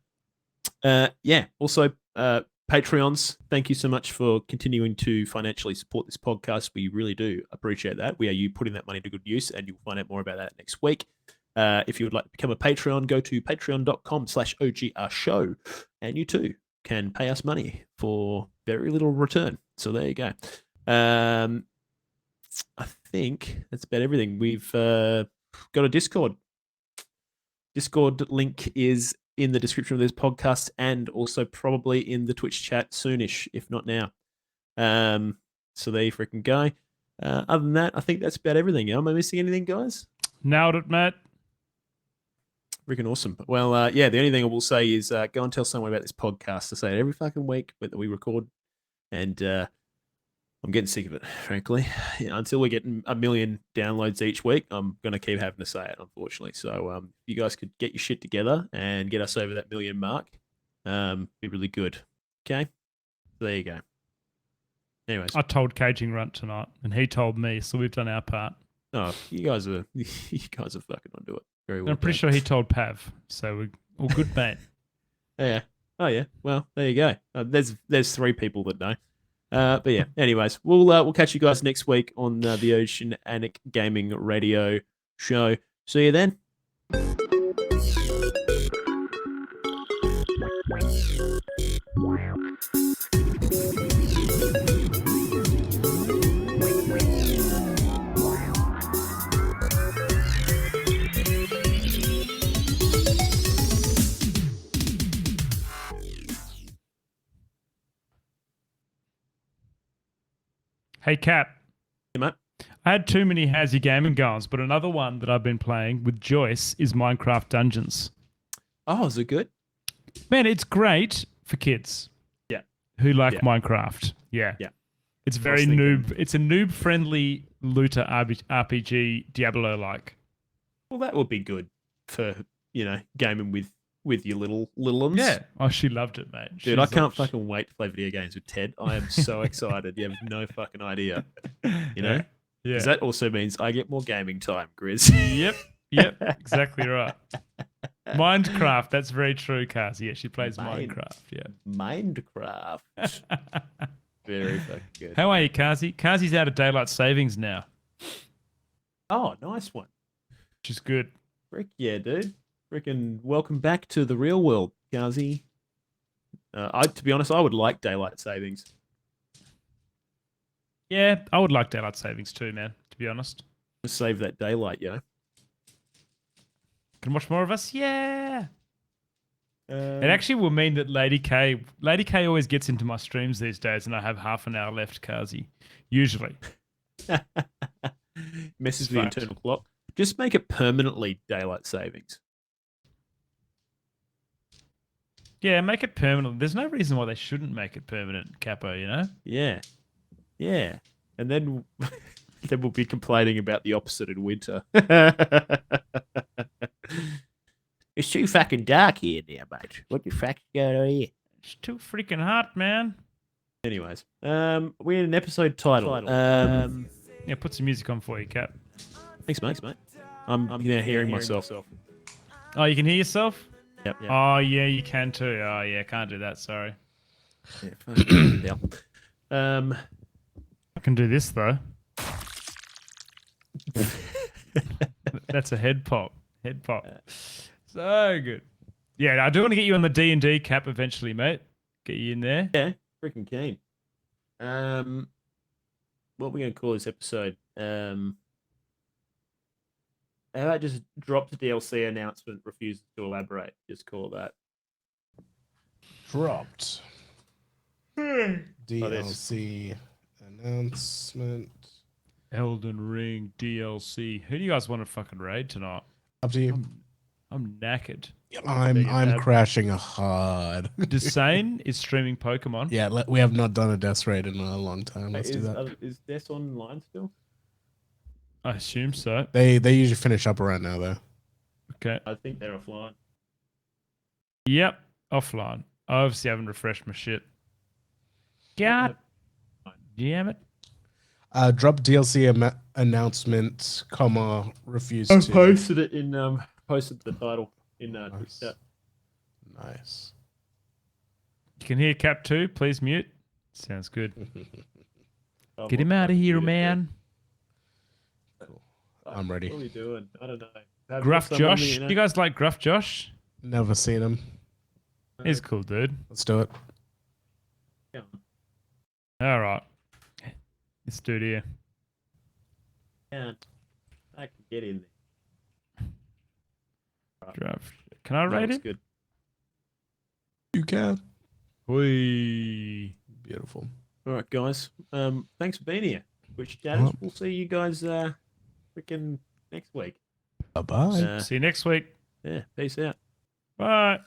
Patreons, thank you so much for continuing to financially support this podcast. We really do appreciate that. We are you putting that money to good use, and you'll find out more about that next week. If you would like to become a Patreon, go to patreon.com/OGR show, and you too can pay us money for very little return. So there you go. I think that's about everything. We've got a Discord. Discord link is in the description of this podcast and also probably in the Twitch chat soonish, if not now. So there you freaking go. Other than that, I think that's about everything. Am I missing anything, guys? Nailed it, Matt. Freaking awesome. Well, the only thing I will say is go and tell someone about this podcast. I say it every fucking week that we record, and I'm getting sick of it, frankly. Until we get 1 million downloads each week, I'm going to keep having to say it, unfortunately. So if you guys could get your shit together and get us over that 1 million mark, be really good. Okay? So there you go. Anyways. I told Caging Runt tonight, and he told me, so we've done our part. Oh, you guys are fucking onto it. Very well. I'm pretty sure he told Pav, so we're all good, mate. Yeah. Oh yeah. Well, there you go. There's 3 people that know. But yeah. Anyways, we'll catch you guys next week on the Oceanic Gaming Radio show. See you then. Hey, Cap. Hey, Matt. I had too many How's Your Gaming Goings, but another one that I've been playing with Joyce is Minecraft Dungeons. Oh, is it good? Man, it's great for kids. Yeah. Who like Minecraft. Yeah. Yeah. It's very noob. It's a noob-friendly looter RPG Diablo-like. Well, that would be good for, gaming with your little ones. Yeah. Oh, she loved it, mate. Dude, I can't fucking wait to play video games with Ted. I am so excited. You have no fucking idea. You know? Yeah. Because that also means I get more gaming time, Grizz. Yep. Exactly right. Minecraft. That's very true, Kazi. Yeah, she plays Minecraft. Yeah. Minecraft. Very fucking good. How are you, Kazi? Kazi's out of daylight savings now. Oh, nice one. Which is good. Frick yeah, dude. Freaking welcome back to the real world, Kazi. To be honest, I would like daylight savings. Yeah, I would like daylight savings too, man, to be honest. Just save that daylight, Can watch more of us? Yeah. It It actually will mean that Lady K always gets into my streams these days, and I have half an hour left, Kazi. Usually. messes with the internal clock. Just make it permanently daylight savings. Yeah, make it permanent. There's no reason why they shouldn't make it permanent, Capo, Yeah. Yeah. And then we'll be complaining about the opposite in winter. It's too fucking dark here now, mate. What the fuck's going on here? It's too freaking hot, man. Anyways, we're in an episode title. Yeah, put some music on for you, Cap. Thanks, mate. I'm now hearing myself. Oh, you can hear yourself? Yep. Oh, yeah, you can too. Oh, yeah, can't do that. Sorry. Yeah, fucking hell. I can do this, though. That's a head pop. Head pop. So good. Yeah, I do want to get you on the D&D Cap eventually, mate. Get you in there. Yeah, freaking keen. What are we going to call this episode? How about just drop the DLC announcement, refuses to elaborate. Just call it that. Dropped. Oh, DLC announcement. Elden Ring DLC. Who do you guys want to fucking raid tonight? Up to you. I'm knackered. I'm crashing hard. Desane is streaming Pokemon. Yeah, we have not done a death raid in a long time. Let's do that. Is Des online still? I assume so. They usually finish up around now though. Okay. I think they're offline. Yep. Offline. I obviously haven't refreshed my shit. God damn it. Drop DLC announcement, refuse I to. posted it in posted the title in Nice. Twitter. Nice. You can hear Cap 2. Please mute. Sounds good. Oh, Get him what out of here, computer man. Cool. I'm ready. What are we doing? I don't know. Have Gruff someone Josh. that, You guys like Gruff Josh? Never seen him. He's a cool dude. Let's do it. Yeah. All right. Let's do it here. Yeah, I can get in there. Gruff. Can I That rate looks it? good. You can. Whee. Beautiful. All right, guys. Thanks for being here. Twitch chatters. Well. We'll see you guys freaking next week. Bye bye. See you next week. Yeah, peace out. Bye.